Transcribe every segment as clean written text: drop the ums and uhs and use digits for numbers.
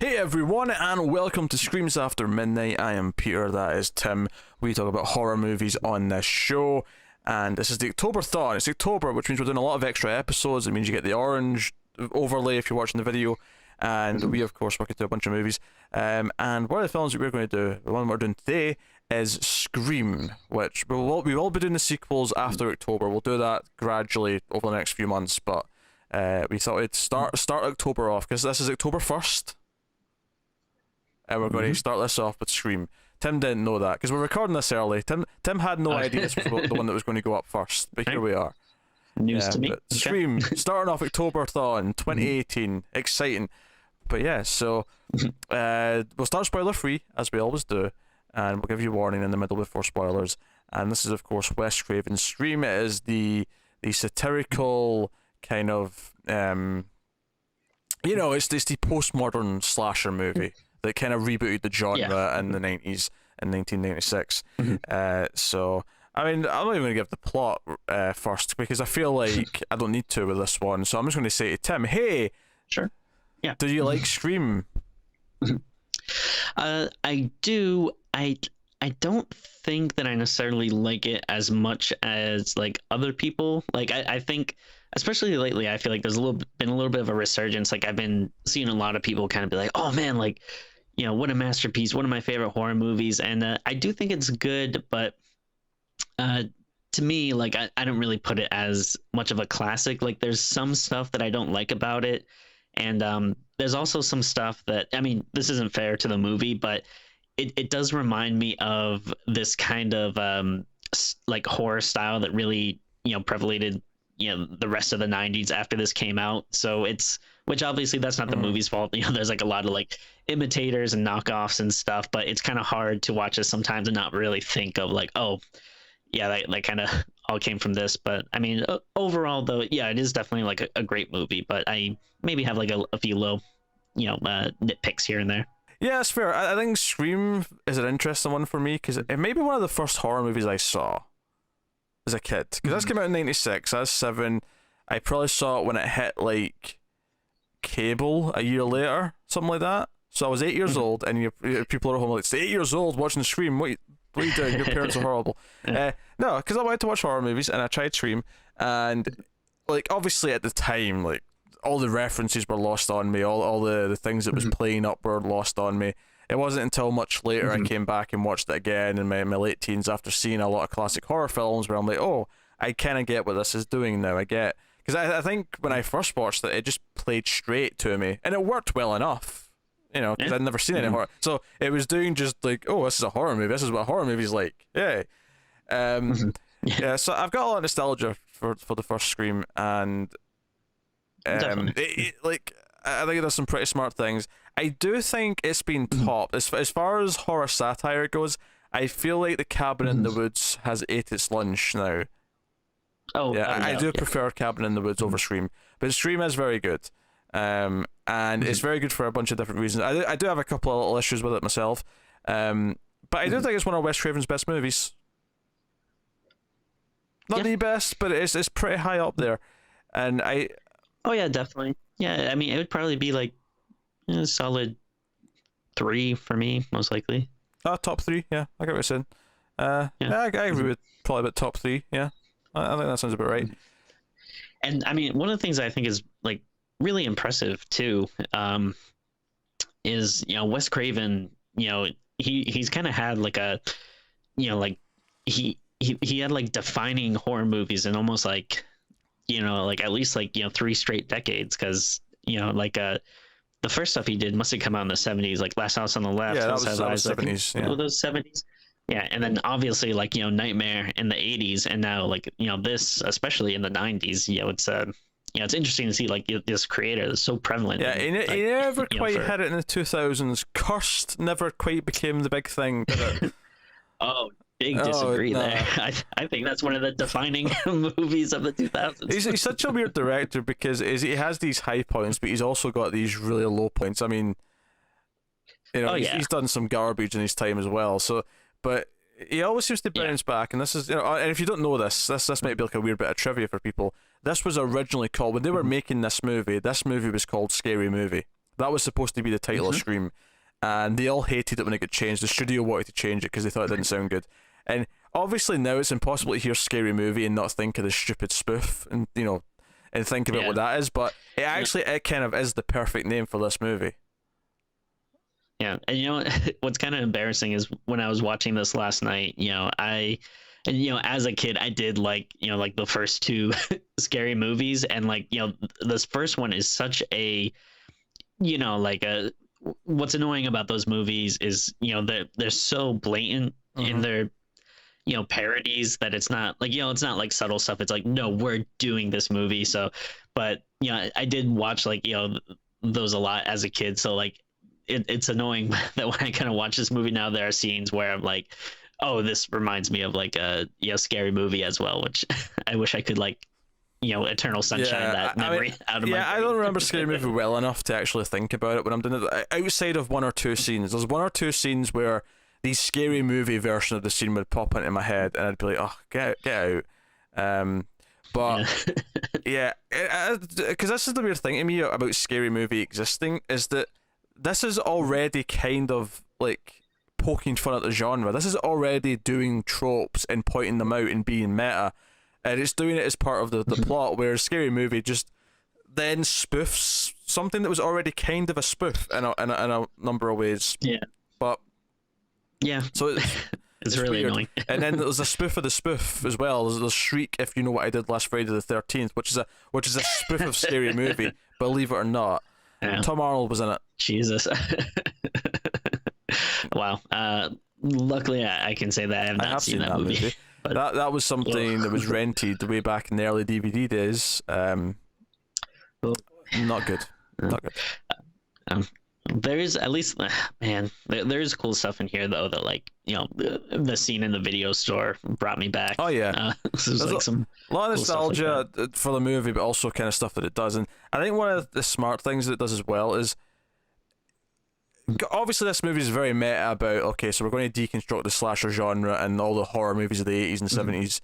Hey everyone, and welcome to Screams After Midnight. I am Peter, that is Tim. We talk about horror movies on this show, and this is the October-thon. It's October, which means we're doing a lot of extra episodes. It means you get the orange overlay if you're watching the video, and we, of course, work into a bunch of movies. And one of the films that we're going to do, the one we're doing today, is Scream, which we will be doing the sequels after October. We'll do that gradually over the next few months, but we thought we'd start October off, because this is October 1st. And we're going to start this off with Scream. Tim didn't know that, because we're recording this early. Tim had no idea this was the one that was going to go up first, but here we are. News to me. Okay. Scream, starting off October-thon, 2018. Exciting. But yeah, so we'll start spoiler-free, as we always do, and we'll give you a warning in the middle before spoilers. And this is, of course, Wes Craven's Scream. It is the satirical kind of, it's the postmodern slasher movie that kind of rebooted the genre in the 90s in 1996. So, I mean, I'm not even going to give the plot first, because I feel like I don't need to with this one. So I'm just going to say to Tim, hey, sure, yeah, do you like Scream? I do. I don't think that I necessarily like it as much as like other people. Like I think, especially lately, I feel like there's been a little bit of a resurgence. Like I've been seeing a lot of people kind of be like, oh man, like, what a masterpiece, one of my favorite horror movies. And I do think it's good, but to me, like I don't really put it as much of a classic. Like there's some stuff that I don't like about it, and there's also some stuff that, I mean, this isn't fair to the movie, but it does remind me of this kind of like horror style that really prevalated the rest of the 90s after this came out. So which obviously that's not the movie's fault. There's like a lot of like imitators and knockoffs and stuff, but it's kind of hard to watch this sometimes and not really think of like, oh yeah, that kind of all came from this. But I mean, overall though, yeah, it is definitely like a great movie, but I maybe have like a few low nitpicks here and there. Yeah, it's fair. I think Scream is an interesting one for me, because it may be one of the first horror movies I saw as a kid, because this came out in 96. I was 7. I probably saw it when it hit like cable a year later, something like that. So I was 8 years old, and people are at home like, it's 8 years old watching Scream, what are you doing? Your parents are horrible. No, because I wanted to watch horror movies, and I tried Scream, and like obviously at the time, like all the references were lost on me, all the things that was playing up were lost on me. It wasn't until much later I came back and watched it again in my late teens, after seeing a lot of classic horror films, where I'm like, oh, I kind of get what this is doing now. I get, because I think when I first watched it, it just played straight to me, and it worked well enough, because I'd never seen any horror. So it was doing just like, oh, this is a horror movie. This is what a horror movie's like. Yeah. Yeah. So I've got a lot of nostalgia for the first Scream, and like I think it does some pretty smart things. I do think it's been topped as far as horror satire goes. I feel like The Cabin in the Woods has ate its lunch now. Oh yeah, I do prefer Cabin in the Woods over Scream, but Scream is very good, and it's very good for a bunch of different reasons. I do have a couple of little issues with it myself, but I do think it's one of Wes Craven's best movies. Not the best, but it's pretty high up there, and Oh yeah, definitely. Yeah, I mean, it would probably be like a solid 3 for me, most likely. Top 3, yeah, I get what you're saying. Yeah, I agree with probably about top 3. Yeah, I think that sounds about right. And I mean, one of the things I think is like really impressive too, is Wes Craven. He's kind of had like a, like he had like defining horror movies and almost like, like at least like 3 straight decades, because like the first stuff he did must have come out in the 70s, like Last House on the Left. Yeah, that was 70s. Yeah. Those 70s. Yeah, and then obviously like Nightmare in the 80s, and now like this especially in the 90s. It's interesting to see like this creator that's so prevalent. Yeah, he never quite hit it in the 2000s. Cursed never quite became the big thing, did it? Oh, big disagree there. I think that's one of the defining movies of the 2000s. He's such a weird director, because he has these high points, but he's also got these really low points. I mean, he's done some garbage in his time as well. So, but he always seems to bounce back, and this is, and if you don't know this might be like a weird bit of trivia for people. This was originally called, when they were making this movie was called Scary Movie. That was supposed to be the title of Scream, and they all hated it when it got changed. The studio wanted to change it because they thought it didn't sound good. And obviously now it's impossible to hear Scary Movie and not think of the stupid spoof, and and think about what that is. But it kind of is the perfect name for this movie. Yeah, and you know what, what's kind of embarrassing is when I was watching this last night, as a kid I did like the first two scary movies, and this first one is such a what's annoying about those movies is they're so blatant in their parodies that it's not it's not like subtle stuff. It's like, no, we're doing this movie. So, but I did watch those a lot as a kid, so it's annoying that when I kind of watch this movie now, there are scenes where I'm like, oh, this reminds me of a scary movie as well, which I wish I could Eternal Sunshine that memory out of my brain. I don't remember Scary Movie well enough to actually think about it when I'm doing it. Outside of one or two scenes, there's one or two scenes where the Scary Movie version of the scene would pop into my head, and I'd be like, oh, get out. But because this is the weird thing to me about Scary Movie existing, is that this is already kind of poking fun at the genre. This is already doing tropes and pointing them out and being meta, and it's doing it as part of the plot, whereas Scary Movie just then spoofs something that was already kind of a spoof in a number of ways. But so it's really weird. Annoying. And then there's a spoof of the spoof as well. There's Shriek, If You Know What I Did Last Friday the 13th, which is a spoof of Scary Movie, believe it or not. Tom Arnold was in it. Jesus. Wow. Luckily, I can say that I have not seen that movie. But that was something that was rented way back in the early DVD days. Not good. Not good. There is at least, man, there's cool stuff in here though that the scene in the video store brought me back. Oh yeah, there's some a lot of nostalgia for the movie, but also kind of stuff that it does. And I think one of the smart things that it does as well is, obviously this movie is very meta about, okay, so we're going to deconstruct the slasher genre and all the horror movies of the 80s and 70s.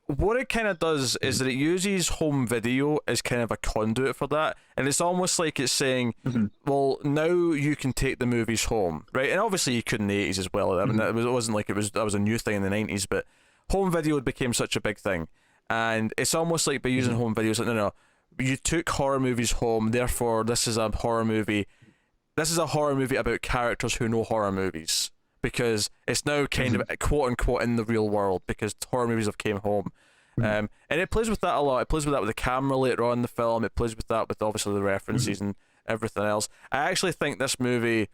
What it kind of does is that it uses home video as kind of a conduit for that, and it's almost like it's saying, well, now you can take the movies home, right? And obviously you could in the 80s as well. I mean, it wasn't like that was a new thing in the 90s, but home video became such a big thing, and it's almost like by using home videos, like, no, you took horror movies home, therefore this is a horror movie. This is a horror movie about characters who know horror movies, because it's now kind of quote unquote in the real world, because horror movies have came home. And it plays with that a lot. It plays with that with the camera later on in the film. It plays with that with obviously the references and everything else. I actually think this movie,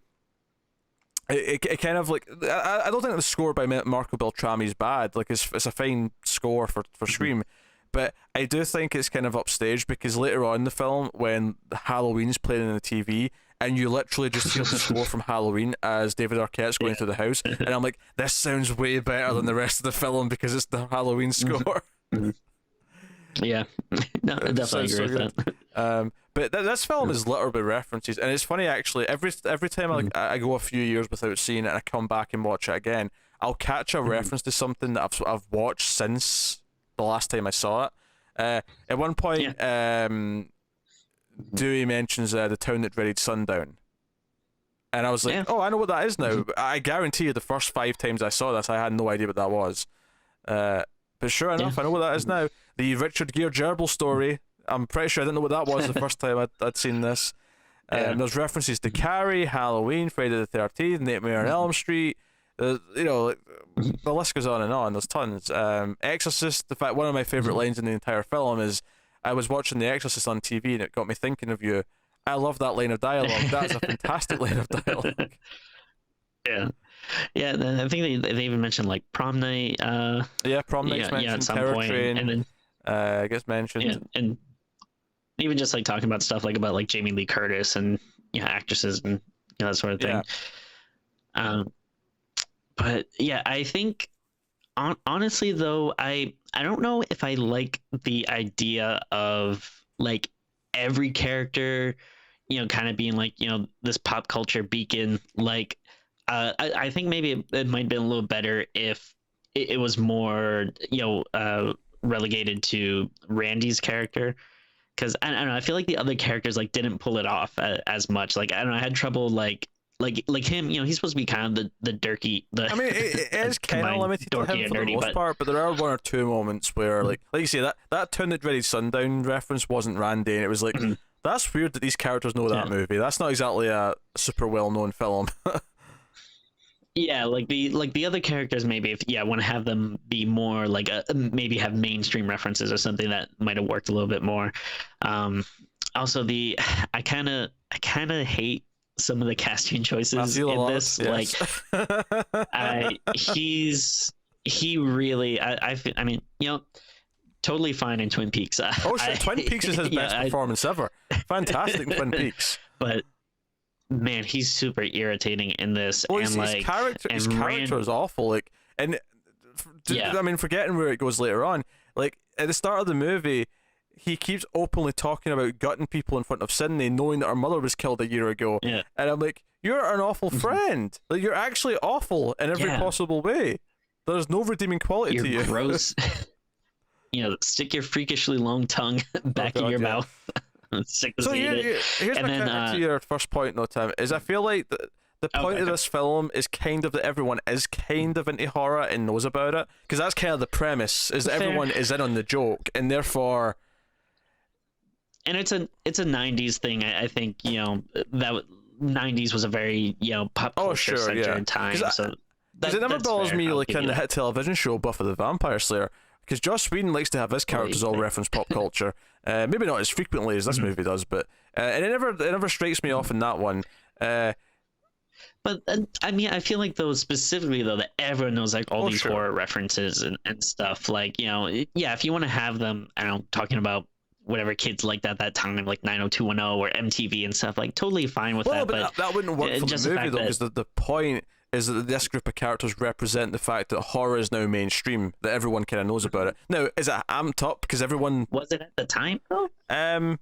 it kind of I don't think the score by Marco Beltrami is bad. It's a fine score for Scream, but I do think it's kind of upstaged, because later on in the film, when Halloween's playing on the TV, and you literally just hear the score from Halloween as David Arquette's going through the house, and I'm like, this sounds way better than the rest of the film because it's the Halloween score. Yeah, no, I definitely agree with that. But this film is littered with references, and it's funny actually. Every time I go a few years without seeing it, and I come back and watch it again, I'll catch a reference to something that I've watched since the last time I saw it. At one point, Dewey mentions the town that dreaded sundown, and I was like, oh, I know what that is now. I guarantee you the first 5 times I saw this, I had no idea what that was. But sure enough, I know what that is now. The Richard Gere gerbil story, I'm pretty sure I didn't know what that was the first time I'd seen this. There's references to Carrie, Halloween, Friday the 13th, Nightmare on Elm Street. The list goes on and on. There's tons. Exorcist. In fact, one of my favorite lines in the entire film is, I was watching The Exorcist on TV and it got me thinking of you. I love that line of dialogue. That's a fantastic line of dialogue. Yeah, and I think they even mentioned prom night. Prom night's mentioned. At some Terror point, Train, and then gets mentioned. Yeah, and even just talking about stuff about Jamie Lee Curtis and actresses and that sort of thing. But yeah, I think honestly though, I don't know if I like the idea of every character kind of being this pop culture beacon. I think maybe it might have been a little better if it was more relegated to Randy's character, because I don't know, I feel like the other characters like didn't pull it off as much. Like I don't know, I had trouble like him. You know, he's supposed to be kind of the dirty. I mean, it is kind of limited to him for the most part, but there are one or two moments where, like you say, that Tune That Ready Sundown reference wasn't Randy, and it was like, that's weird that these characters know that movie. That's not exactly a super well known film. Yeah, like the other characters, maybe if want to have them be more like maybe have mainstream references or something that might have worked a little bit more. Also, I kind of hate some of the casting choices in this. Yes. Like, he really, I mean, you know, totally fine in Twin Peaks. Oh shit, Twin Peaks is his best performance ever. Fantastic in Twin Peaks. But man, he's super irritating in this. Well, and his like character is awful. Like, and I mean, forgetting where it goes later on. Like at the start of the movie, he keeps openly talking about gutting people in front of Sydney, knowing that her mother was killed a year ago. Yeah. And I'm like, you're an awful friend. Like, you're actually awful in every possible way. There's no redeeming quality to you. You're gross. You know, stick your freakishly long tongue back in your mouth. So here's my critique to your first point, though, Tim, is I feel like the point of this film is kind of that everyone is kind of into horror and knows about it, because that's kind of the premise, is that everyone is in on the joke, and therefore... And it's a 90s thing. I think, you know, that 90s was a very, you know, pop culture centered time. So because it never bothers me, like in the hit television show Buffy the Vampire Slayer, because Joss Whedon likes to have his characters all reference pop culture. Maybe not as frequently as this movie does, but and it never strikes me off in that one. But I mean, I feel like though specifically though that everyone knows like all these horror references and stuff. Like, you know, if you want to have them, I don't know, talking about whatever kids liked at that time, like 90210 or MTV and stuff, like totally fine with that. But that wouldn't work for the movie though, because the point is that this group of characters represent the fact that horror is now mainstream, that everyone kind of knows about it. Now, is it amped up because everyone... Was it at the time, though? Yeah,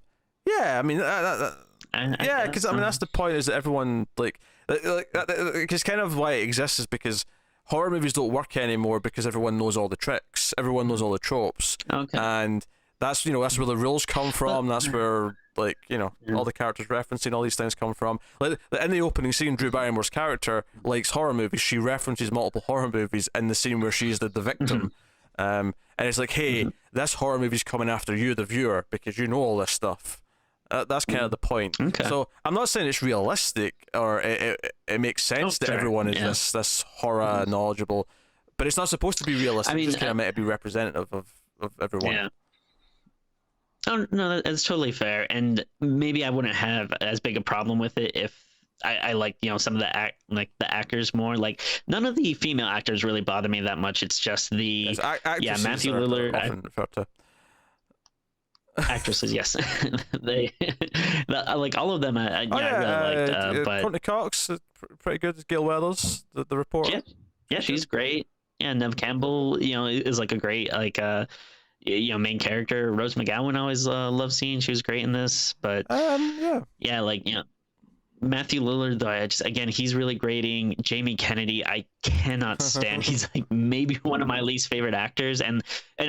I mean... yeah, because I mean, that's the point, is that everyone, because kind of why it exists is because horror movies don't work anymore because everyone knows all the tricks, everyone knows all the tropes. Okay. And that's, you know, that's where the rules come from, that's where... like, you know, all the characters referencing all these things come from. Like in the opening scene, Drew Barrymore's character likes horror movies. She references multiple horror movies in the scene where she's the victim. And it's like, hey, this horror movie's coming after you, the viewer, because you know all this stuff. That's kind of the point. Okay. So I'm not saying it's realistic or it makes sense that everyone is this horror knowledgeable, but it's not supposed to be realistic. I mean, it's just kind of meant to be representative of everyone. Yeah. Oh no, that's totally fair, and maybe I wouldn't have as big a problem with it if I like, you know, some of the actors more. Like none of the female actors really bother me that much. It's just the Matthew Lillard. Often referred to. Actresses, yes, they like all of them. I really liked. But Courtney Cox, pretty good. Gail Weathers, the reporter. Yeah, she's great. Yeah, Nev Campbell, you know, is like a great you know, main character. Rose McGowan, I always love seeing. She was great in this. But like, you know, Matthew Lillard, though, he's really grating. Jamie Kennedy, I cannot stand. He's like maybe one of my least favorite actors, and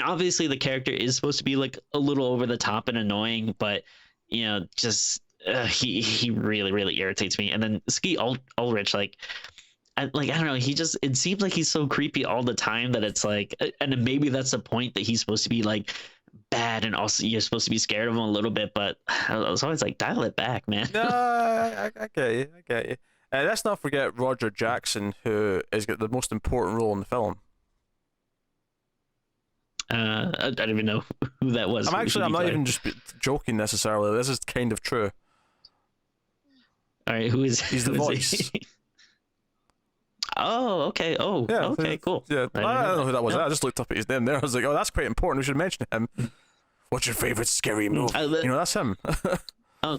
obviously the character is supposed to be like a little over the top and annoying, but you know, just he really irritates me. And then Skeet Ulrich, I don't know, it seems like he's so creepy all the time that it's like, and maybe that's the point, that he's supposed to be like bad and also you're supposed to be scared of him a little bit, but I was always like, dial it back, man. No, I get you. Let's not forget Roger Jackson, who has got the most important role in the film. I don't even know who that was. I'm not even just joking necessarily. This is kind of true. All right, he's the voice. Oh, okay. Oh, yeah, okay, cool. Yeah, I don't know who that was. I just looked up at his name there. I was like, oh, that's quite important. We should mention him. What's your favorite scary movie? You know, that's him. Oh,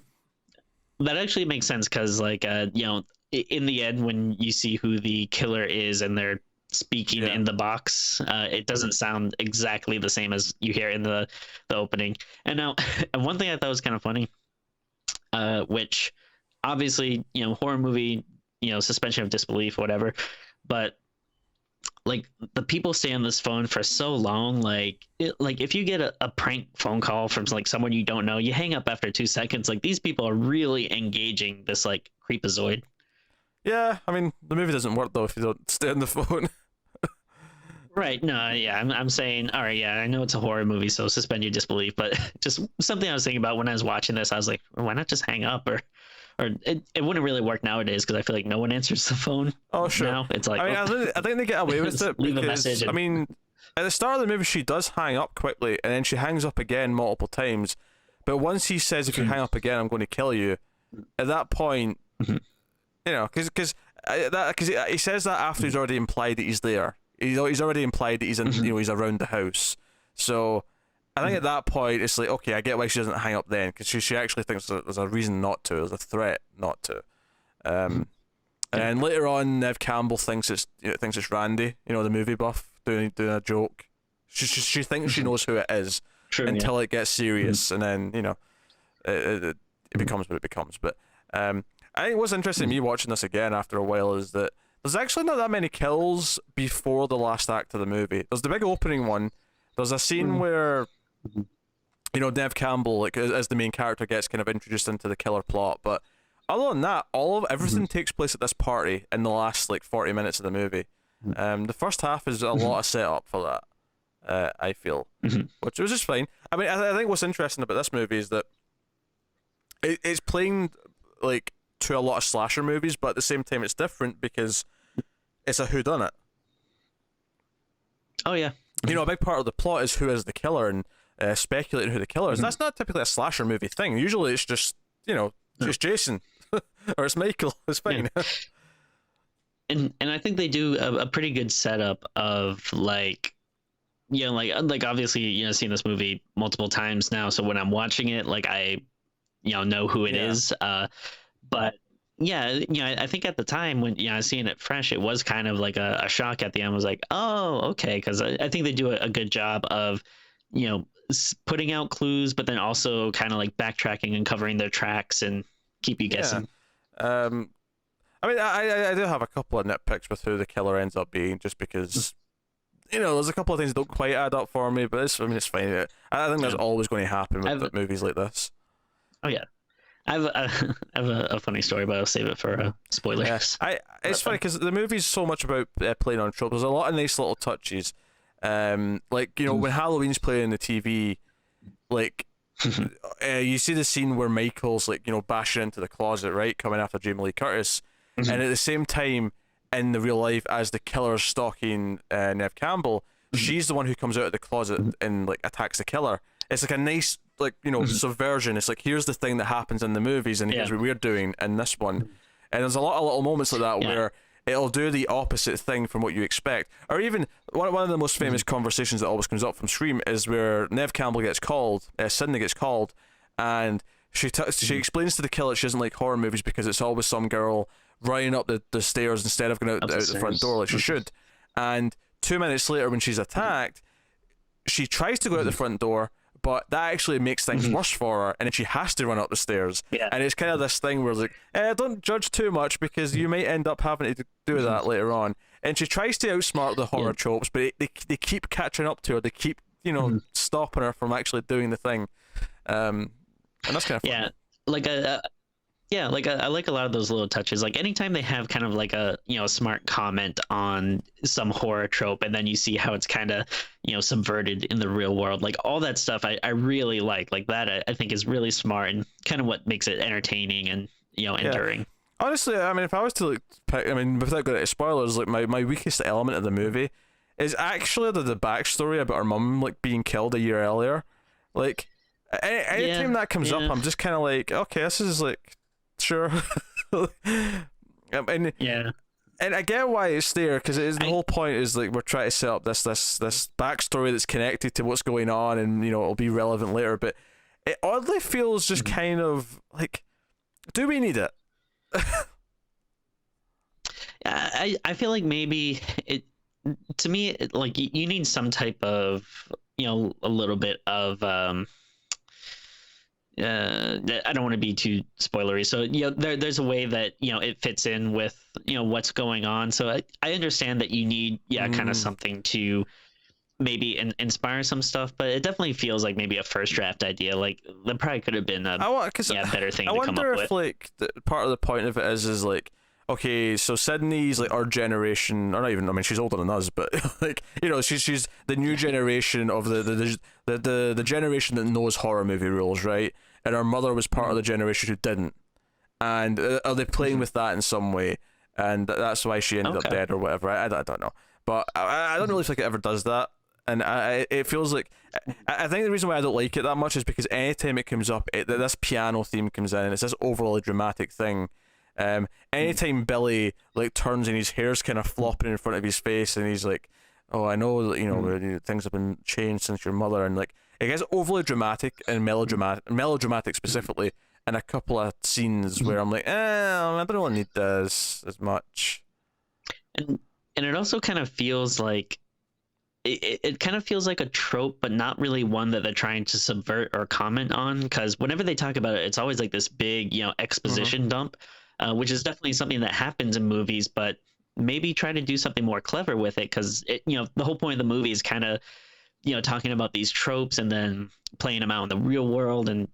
that actually makes sense because, like, you know, in the end, when you see who the killer is and they're speaking in the box, it doesn't sound exactly the same as you hear in the opening. And now, one thing I thought was kind of funny, which obviously, you know, horror movie, you know, suspension of disbelief, whatever, but like the people stay on this phone for so long. Like if you get a prank phone call from like someone you don't know, you hang up after 2 seconds. Like these people are really engaging this like creepazoid. Yeah, I mean, the movie doesn't work though if you don't stay on the phone. Right. No, yeah, I'm saying, all right, yeah, I know it's a horror movie, so suspend your disbelief, but just something I was thinking about when I was watching this, I was like, well, why not just hang up? Or it wouldn't really work nowadays because I feel like no one answers the phone. Oh, sure. Now it's like, I mean, I think they get away with it leave a because, message. I mean, at the start of the movie, she does hang up quickly, and then she hangs up again multiple times. But once he says, if you hang up again, I'm going to kill you, at that point, you know, because he says that after he's already implied that he's there. He's already implied that he's in, you know, he's around the house. So I think at that point it's like, okay, I get why she doesn't hang up then, because she actually thinks that there's a reason not to, there's a threat not to. And later on, Nev Campbell thinks it's Randy, you know, the movie buff doing a joke. She thinks she knows who it is until it gets serious, and then, you know, it becomes what it becomes. But I think what's interesting to me watching this again after a while is that there's actually not that many kills before the last act of the movie. There's the big opening one. There's a scene where, you know, Nev Campbell, like as the main character, gets kind of introduced into the killer plot. But other than that, everything takes place at this party in the last like 40 minutes of the movie. The first half is a lot of setup for that. I feel, which was just fine. I mean, I think what's interesting about this movie is that it's playing like to a lot of slasher movies, but at the same time it's different because it's a whodunit. Oh yeah. You know, a big part of the plot is who is the killer and speculating who the killer is. That's not typically a slasher movie thing. Usually it's just, you know, just Jason or it's Michael. It's fine. Yeah. And I think they do a pretty good setup of like, you know, like obviously, you know, seen this movie multiple times now, so when I'm watching it, like I, you know who it is. But yeah, you know, I think at the time when, you know, I was seeing it fresh, it was kind of like a shock at the end. I was like, oh, okay, because I think they do a good job of, you know, putting out clues, but then also kind of like backtracking and covering their tracks and keep you guessing. I mean, I do have a couple of nitpicks with who the killer ends up being, just because, you know, there's a couple of things that don't quite add up for me, but it's fine. I think that's always going to happen with movies like this. Oh yeah. I have a funny story, but I'll save it for spoilers. Yeah. It's funny because the movie's so much about playing on tropes. There's a lot of nice little touches. Like, you know, when Halloween's playing on the TV, like, you see the scene where Michael's, like, you know, bashing into the closet, right, coming after Jamie Lee Curtis, and at the same time, in the real life, as the killer's stalking Nev Campbell, she's the one who comes out of the closet and, like, attacks the killer. It's like a nice, like, you know, subversion. It's like, here's the thing that happens in the movies, and here's what we're doing in this one. And there's a lot of little moments like that where it'll do the opposite thing from what you expect. Or even one of the most famous conversations that always comes up from Scream is where Nev Campbell gets called, Sidney gets called, and she explains to the killer she doesn't like horror movies because it's always some girl running up the stairs instead of going out the front door like she should. And 2 minutes later, when she's attacked, she tries to go out the front door, but that actually makes things worse for her, and then she has to run up the stairs. And it's kind of this thing where it's like, don't judge too much because you might end up having to do that later on. And she tries to outsmart the horror tropes, but they keep catching up to her. They keep, you know, stopping her from actually doing the thing. And that's kind of fun. Yeah, like I like a lot of those little touches. Like anytime they have kind of like a, you know, a smart comment on some horror trope, and then you see how it's kind of, you know, subverted in the real world. Like all that stuff, I really like that. I think is really smart and kind of what makes it entertaining and, you know, enduring. Honestly, I mean, if I was to like pick, I mean, without going into spoilers, like my weakest element of the movie is actually the backstory about her mum like being killed a year earlier. Like anytime that comes up, I'm just kind of like, okay, this is like. Sure. And I get why it's there, because it is the whole point is like we're trying to set up this backstory that's connected to what's going on, and, you know, it'll be relevant later, but it oddly feels just kind of like, do we need it? I feel like maybe it, to me, like you need some type of, you know, a little bit of I don't want to be too spoilery. So there's a way that it fits in with what's going on. So I understand that you need kind of something to maybe inspire some stuff, but it definitely feels like maybe a first draft idea. Like there probably could have been a better thing to come up wonder with. if like part of the point of it is like, okay, so Sydney's like our generation, or not even. I mean, she's older than us, but like she's the new generation of the generation that knows horror movie rules, right? And her mother was part of the generation who didn't. And are they playing with that in some way? And that's why she ended up dead or whatever. I don't know, but I don't really think it ever does that. And it feels like I think the reason why I don't like it that much is because anytime it comes up, this piano theme comes in, and it's this overly dramatic thing. Anytime Billy like turns and his hair's kind of flopping in front of his face, and he's like, "Oh, I know that things have been changed since your mother," and like it gets overly dramatic and melodramatic specifically, in a couple of scenes where I'm like, I don't really need this as much. And it also kind of feels like it kind of feels like a trope, but not really one that they're trying to subvert or comment on. Because whenever they talk about it, it's always like this big, exposition dump, which is definitely something that happens in movies. But maybe try to do something more clever with it, because the whole point of the movie is kind of, talking about these tropes and then playing them out in the real world and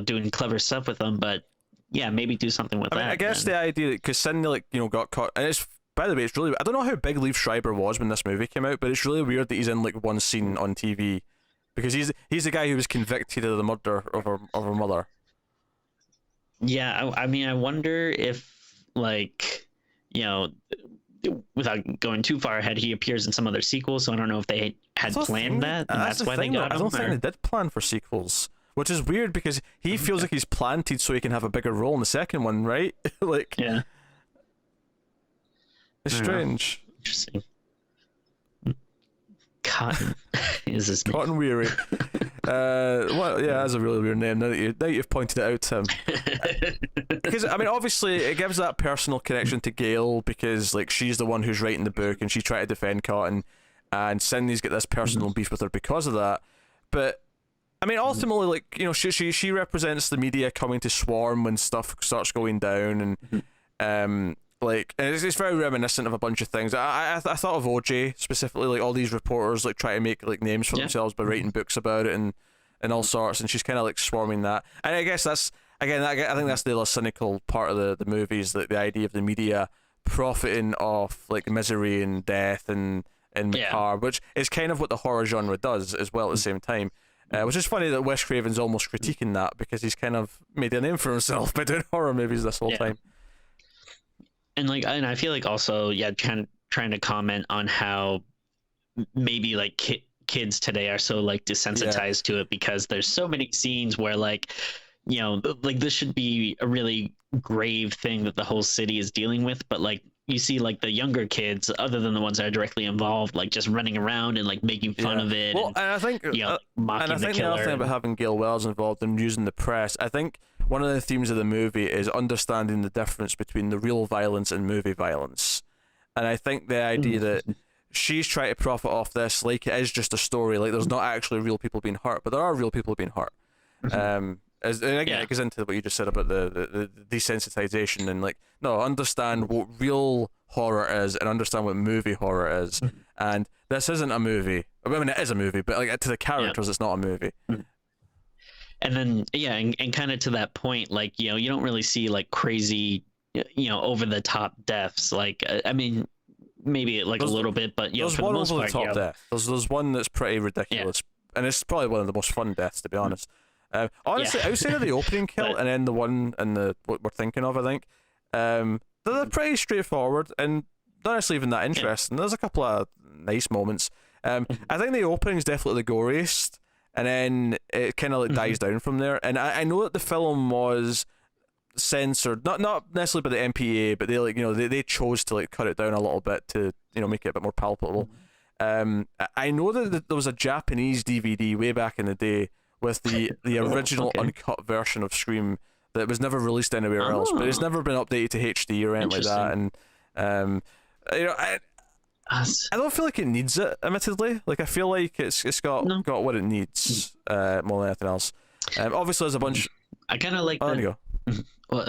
doing clever stuff with them. But yeah, maybe do something with that. I guess the idea that because Sidney got caught, and it's. By the way, it's really... I don't know how big Liev Schreiber was when this movie came out, but it's really weird that he's in like one scene on TV, because he's the guy who was convicted of the murder of her mother. Yeah, I mean, I wonder if like without going too far ahead, he appears in some other sequels. So I don't know if they had planned that, and that's why they got him. I don't think they did plan for sequels, which is weird because he feels like he's planted so he can have a bigger role in the second one, right? Like yeah. It's strange. Interesting. Cotton is his name. Cotton Weary. Well, yeah, that's a really weird name. Now that you've pointed it out to him, because I mean, obviously, it gives that personal connection to Gail because like she's the one who's writing the book and she tried to defend Cotton, and Sydney's got this personal beef with her because of that. But I mean, ultimately, like she represents the media coming to swarm when stuff starts going down, and like it's very reminiscent of a bunch of things. I thought of OJ specifically, like all these reporters like try to make like names for themselves by writing books about it and all sorts, and she's kind of like swarming that. And I guess that's again, I think that's the less cynical part of the movie, is like the idea of the media profiting off like misery and death and macabre, which is kind of what the horror genre does as well at the same time. Which is funny that Wes Craven's almost critiquing that, because he's kind of made a name for himself by doing horror movies this whole time. And I feel like also trying to comment on how maybe like kids today are so like desensitized to it, because there's so many scenes where like like this should be a really grave thing that the whole city is dealing with, but like you see like the younger kids, other than the ones that are directly involved, like just running around and like making fun of it. Well, and I think mocking the killer. The other thing about having Gail Wells involved and using the press, I think one of the themes of the movie is understanding the difference between the real violence and movie violence. And I think the idea that she's trying to profit off this, like it is just a story, like there's not actually real people being hurt, but there are real people being hurt. And again, it goes into what you just said about the desensitization, and like, no, understand what real horror is and understand what movie horror is. And this isn't a movie. I mean, it is a movie, but like to the characters, it's not a movie. And then and kind of to that point, like you don't really see like crazy over the top deaths. Like I mean, maybe like a little bit, but there's for one the most over part, the top death. There's one that's pretty ridiculous, and it's probably one of the most fun deaths, to be honest. Honestly, outside of the opening kill and then the one in what we're thinking of, I think they're pretty straightforward and not necessarily even that interesting. There's a couple of nice moments. I think the opening is definitely the goriest, and then it kind of like dies down from there. And I know that the film was censored, not necessarily by the MPA, but they like they chose to like cut it down a little bit to make it a bit more palpable. I know that there was a Japanese DVD way back in the day with the original uncut version of Scream that was never released anywhere else, but it's never been updated to HD or anything like that. And I don't feel like it needs it, admittedly. Like I feel like it's got what it needs more than anything else. Obviously, there's a bunch. I kind of like Oh, there you go. well,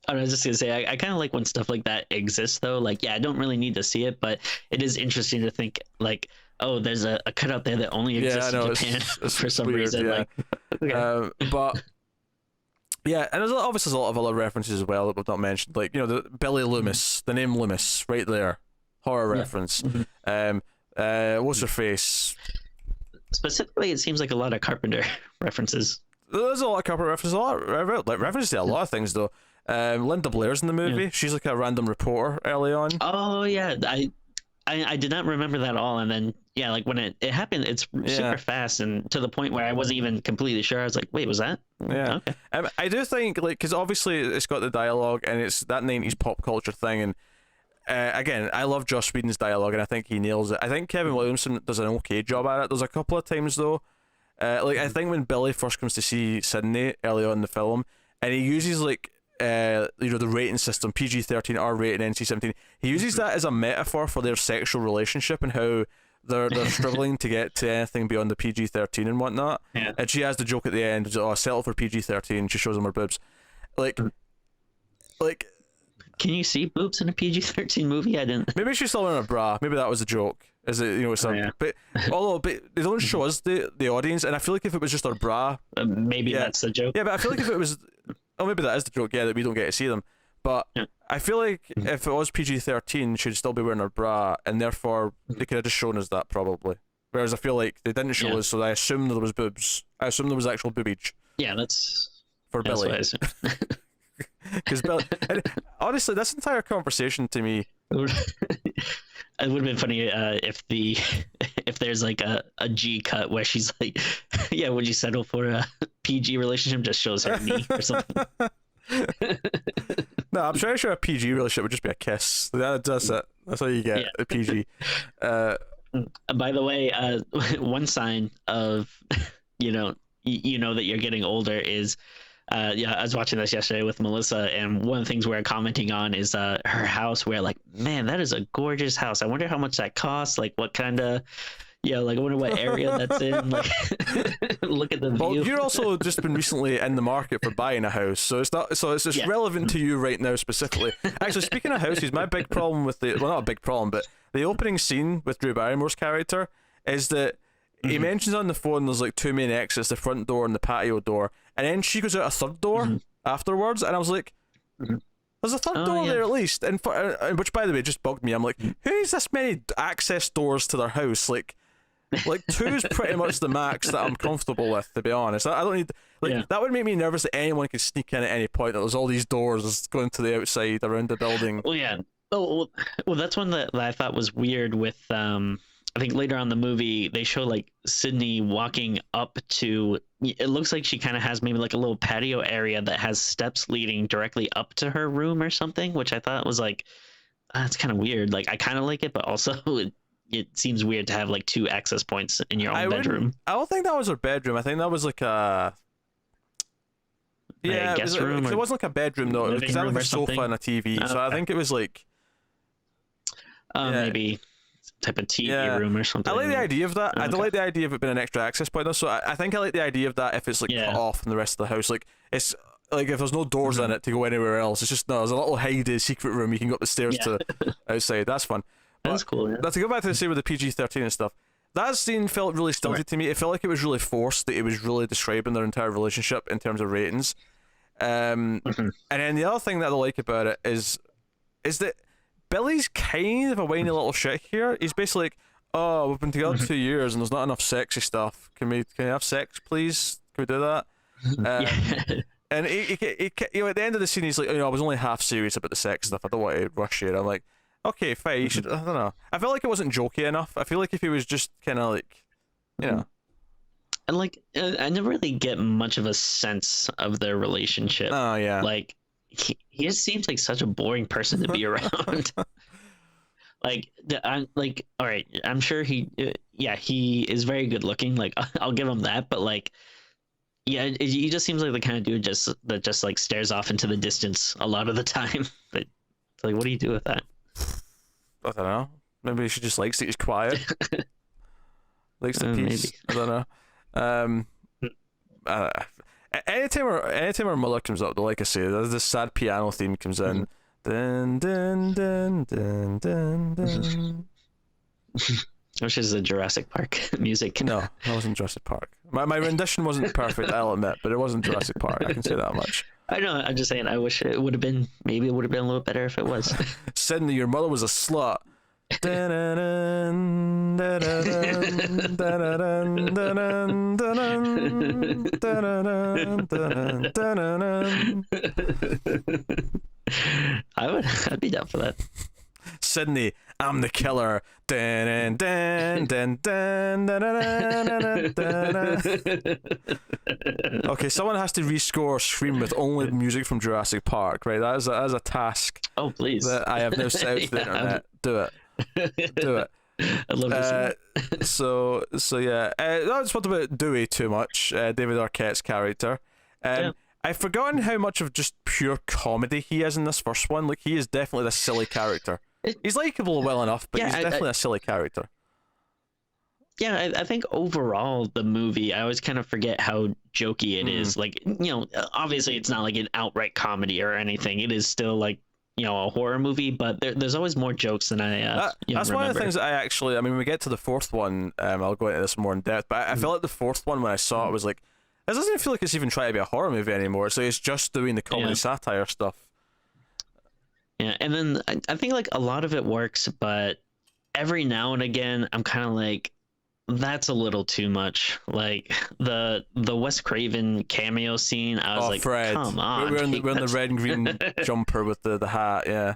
I was just gonna say I kind of like when stuff like that exists though. Like, yeah, I don't really need to see it, but it is interesting to think like, oh, there's a cutout there that only Yeah, exists I know, in Japan it's for some weird, reason. yeah. Like, okay. But yeah, and obviously there's a lot of other references as well that we've not mentioned. Like, the Billy Loomis, the name Loomis, right there, horror Yeah. reference. Mhm. What's her face? Specifically, it seems like a lot of Carpenter references. There's a lot of Carpenter references, like references to a lot of things though. Linda Blair's in the movie. Yeah. She's like a random reporter early on. Oh yeah, I did not remember that at all, and then yeah, like when it happened, it's Yeah. super fast and to the point where I wasn't even completely sure. I was like, wait, was that? Yeah. Okay. I do think, like, because obviously it's got the dialogue and it's that 90s pop culture thing, and again, I love Joss Whedon's dialogue and I think he nails it. I think Kevin Williamson does an okay job at it. There's a couple of times though, like I think when Billy first comes to see Sydney early on in the film, and he uses like the rating system, PG-13, R-rated, NC-17. He uses that as a metaphor for their sexual relationship and how they're struggling to get to anything beyond the PG-13 and whatnot. Yeah. And she has the joke at the end, "Oh, I settle for PG-13." She shows him her boobs, like. Can you see boobs in a PG-13 movie? I didn't. Maybe she's still wearing a bra. Maybe that was a joke. Is it some? Yeah. But they don't show us the audience, and I feel like if it was just her bra, Maybe Yeah. that's the joke. yeah. But I feel like if it was, oh, maybe that is the joke. Yeah, that we don't get to see them. But Yeah. I feel like if it was PG-13, she'd still be wearing her bra, and therefore they could have just shown us that probably. Whereas I feel like they didn't show Yeah. us, so I assumed there was boobs. I assumed there was actual boobage Yeah, that's for that's Billy. what I assume. Because Billy, and honestly, this entire conversation to me. It would have been funny if there's like a G cut where she's like, yeah, would you settle for a PG relationship? Just shows her knee or something. No, I'm pretty sure a PG relationship would just be a kiss. That's it. That's all you get. Yeah. A PG. By the way, one sign of you know that you're getting older is yeah, I was watching this yesterday with Melissa, and one of the things we're commenting on is her house. Where like, man, that is a gorgeous house. I wonder how much that costs. Like, what kind of like I wonder what area that's in. Like, look at the view. Well, you're also just been recently in the market for buying a house, so it's not. So it's just Yeah. relevant to you right now specifically. Actually, speaking of houses, my big problem with not a big problem, but the opening scene with Drew Barrymore's character is that he mentions on the phone there's like two main exits, the front door and the patio door, and then she goes out a third door afterwards, and I was like, there's a third Oh, door yeah. there at least, and which by the way just bugged me. I'm like, who needs this many access doors to their house? Like two is pretty much the max that I'm comfortable with, to be honest. I don't need Yeah. that would make me nervous that anyone could sneak in at any point. That there's all these doors going to the outside around the building. Well, yeah. Oh, well, that's one that I thought was weird with I think later on in the movie they show like Sydney walking up to, it looks like she kind of has maybe like a little patio area that has steps leading directly up to her room or something, which I thought was like, that's kind of weird. Like, I kind of like it, but also it seems weird to have like two access points in your own bedroom. I don't think that was her bedroom. I think that was like a guest room, it wasn't like a bedroom though. It was living like room a or sofa something? and a TV. So I Okay. think it was like yeah. Maybe some type of TV room or something. I like the idea of that. I don't Okay. like the idea of it being an extra access point though. So I think I like the idea of that if it's like Yeah. cut off from the rest of the house. Like it's like if there's no doors in it to go anywhere else. It's just there's a little hidey secret room you can go up the stairs to outside. That's fun. That's cool. Yeah. Now to go back to the scene with the PG-13 and stuff, that scene felt really stilted to me. It felt like it was really forced, that it was really describing their entire relationship in terms of ratings. And then the other thing that I like about it is that Billy's kind of a whiny little shit here. He's basically like, "Oh, we've been together 2 years and there's not enough sexy stuff. Can we have sex, please? Can we do that?" Yeah. And he at the end of the scene, he's like, "I was only half serious about the sex stuff. I don't want to rush you." And I'm like, okay, fine. You should. I don't know. I felt like it wasn't jokey enough. I feel like if he was just kind of like, And like, I never really get much of a sense of their relationship. oh yeah, Like, he just seems like such a boring person to be around. Like, I'm like, all right, I'm sure he is very good looking. Like, I'll give him that. But like, yeah, he just seems like the kind of dude that just like stares off into the distance a lot of the time. But it's like, what do you do with that? I don't know. Maybe she just likes that he's quiet. Likes the peace. Maybe. I don't know. Anytime her mother comes up, though, like I say, there's this sad piano theme comes in. Dun, dun, dun, dun, dun, dun. Which is the Jurassic Park music. No, that wasn't Jurassic Park. My rendition wasn't perfect, I'll admit, but it wasn't Jurassic Park. I can say that much. I know. I'm just saying. I wish it would have been. Maybe it would have been a little better if it was. Sydney, your mother was a slut. I'd be down for that. Sydney, I'm the killer. Dun, dun, dun, dun, dun, dun, dun, dun. Okay, someone has to rescore Scream with only music from Jurassic Park, right? That is a task. Oh, please. That I have now set out to the internet. Do it. I'd love to see that. So yeah. I just talked about Dewey too much. David Arquette's character. Yeah. I've forgotten how much of just pure comedy he is in this first one. Like, he is definitely the silly character. He's likable well enough, but he's definitely a silly character. Yeah, I think overall the movie, I always kind of forget how jokey it is. Like, obviously it's not like an outright comedy or anything. It is still like, a horror movie, but there's always more jokes than I that's remember. one of the things that I mean, when we get to the fourth one, I'll go into this more in depth, but I felt like the fourth one, when I saw it, was like, this doesn't feel like it's even trying to be a horror movie anymore. So it's just doing the comedy satire stuff. Yeah, and then I think like a lot of it works, but every now and again I'm kind of like, that's a little too much. Like the Wes Craven cameo scene, I was like, Fred. Come on. We're in the red and green jumper with the hat, yeah.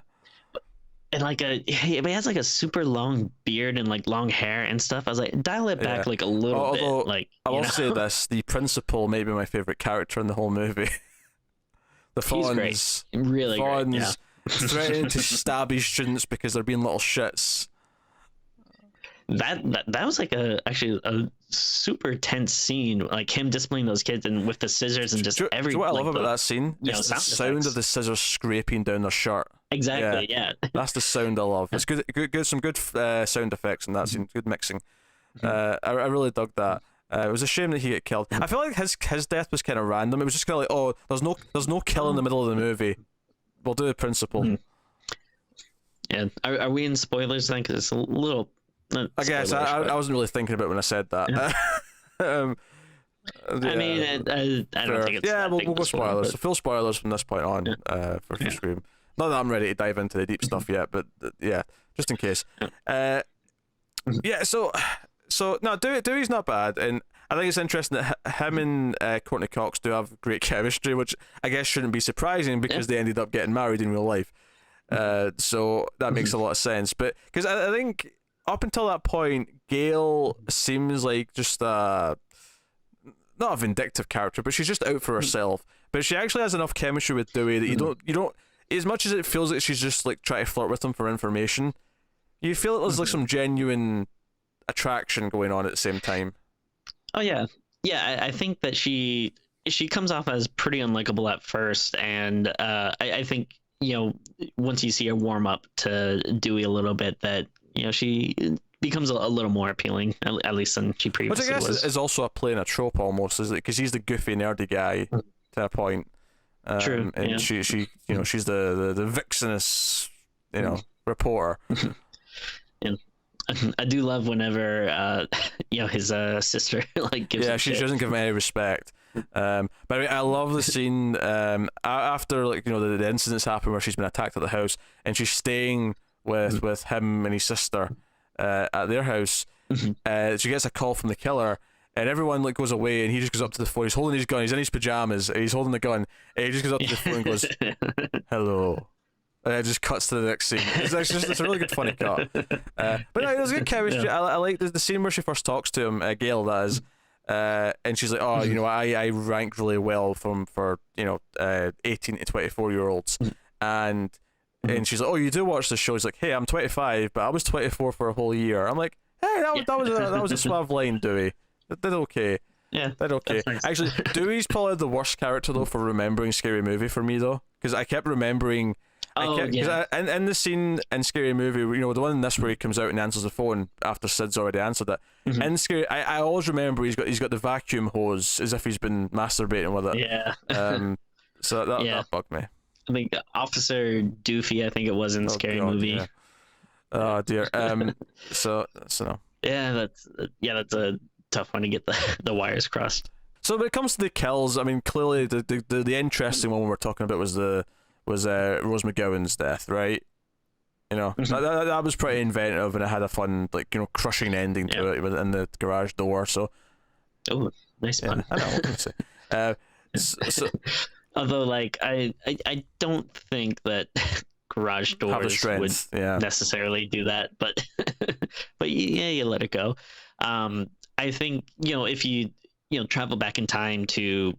And like he has like a super long beard and like long hair and stuff. I was like, dial it back like a little bit. Like, I will say this: the principal may be my favorite character in the whole movie. He's great, really great. Yeah. Threatening to stab his students because they're being little shits. That was like actually a super tense scene, like him disciplining those kids and with the scissors and just everything. What I love about that scene is the sound of the scissors scraping down their shirt. Exactly, yeah. That's the sound I love. It's good, some good sound effects in that scene. Good mixing. I really dug that. It was a shame that he got killed. I feel like his death was kind of random. It was just kind of like, oh, there's no kill in the middle of the movie. We'll do the principal. Yeah. Are we in spoilers then? Because it's a little. I guess I wasn't really thinking about it when I said that. I mean, I don't think it's. Yeah, we'll go spoilers. So full spoilers from this point on for Scream. Not that I'm ready to dive into the deep stuff yet, but just in case. So no, Dewey's not bad, and I think it's interesting that him and Courtney Cox do have great chemistry, which I guess shouldn't be surprising because they ended up getting married in real life. So that makes a lot of sense. But because I think up until that point, Gail seems like just not a vindictive character, but she's just out for herself. But she actually has enough chemistry with Dewey that you don't as much as it feels like she's just like trying to flirt with him for information, you feel like there's like some genuine attraction going on at the same time. Oh yeah, I think that she comes off as pretty unlikable at first, and I think once you see her warm up to Dewey a little bit, that she becomes a little more appealing, at least than she previously was. Which I guess is also a play in a trope almost, is it? Because he's the goofy nerdy guy to a point. True. And she's the vixenous reporter. And I do love whenever his sister like gives him she shit. doesn't give him any respect. But I love the scene after the incidents happen where she's been attacked at the house and she's staying with him and his sister at their house. She gets a call from the killer. And everyone goes away, and he just goes up to the phone. He's holding his gun. He's in his pajamas. And he's holding the gun. And he just goes up to the phone and goes, "Hello." And it just cuts to the next scene. It's a really good funny cut. But no, there's good chemistry. I like the scene where she first talks to him, Gail does, and she's like, "Oh, I rank really well for 18 to 24-year-olds," and she's like, "Oh, you do watch the show?" He's like, "Hey, I'm 25, but I was 24 for a whole year." I'm like, "Hey, that was a suave line, Dewey. Did okay." Yeah, did okay. Nice. Actually, Dewey's probably the worst character though for remembering Scary Movie for me though, because I kept remembering. Oh yeah. In the scene in Scary Movie, you know, the one in this where he comes out and answers the phone after Sid's already answered it. Mhm. In Scary, I always remember he's got the vacuum hose as if he's been masturbating with it. Yeah. So that Yeah. that bugged me. I think Officer Doofy, I think it was in Scary God, Movie. yeah. Oh dear. So no. Yeah, that's a tough one to get the wires crossed. So when it comes to the kills, I mean, clearly the interesting one we were talking about was Rose McGowan's death, right? You know, that was pretty inventive, and it had a fun, like, you know, crushing ending to it in the garage door. So, oh, nice pun. I know what to say. So, although, like, I don't think that garage doors would necessarily do that, but but yeah, you let it go. I think, you know, if you travel back in time to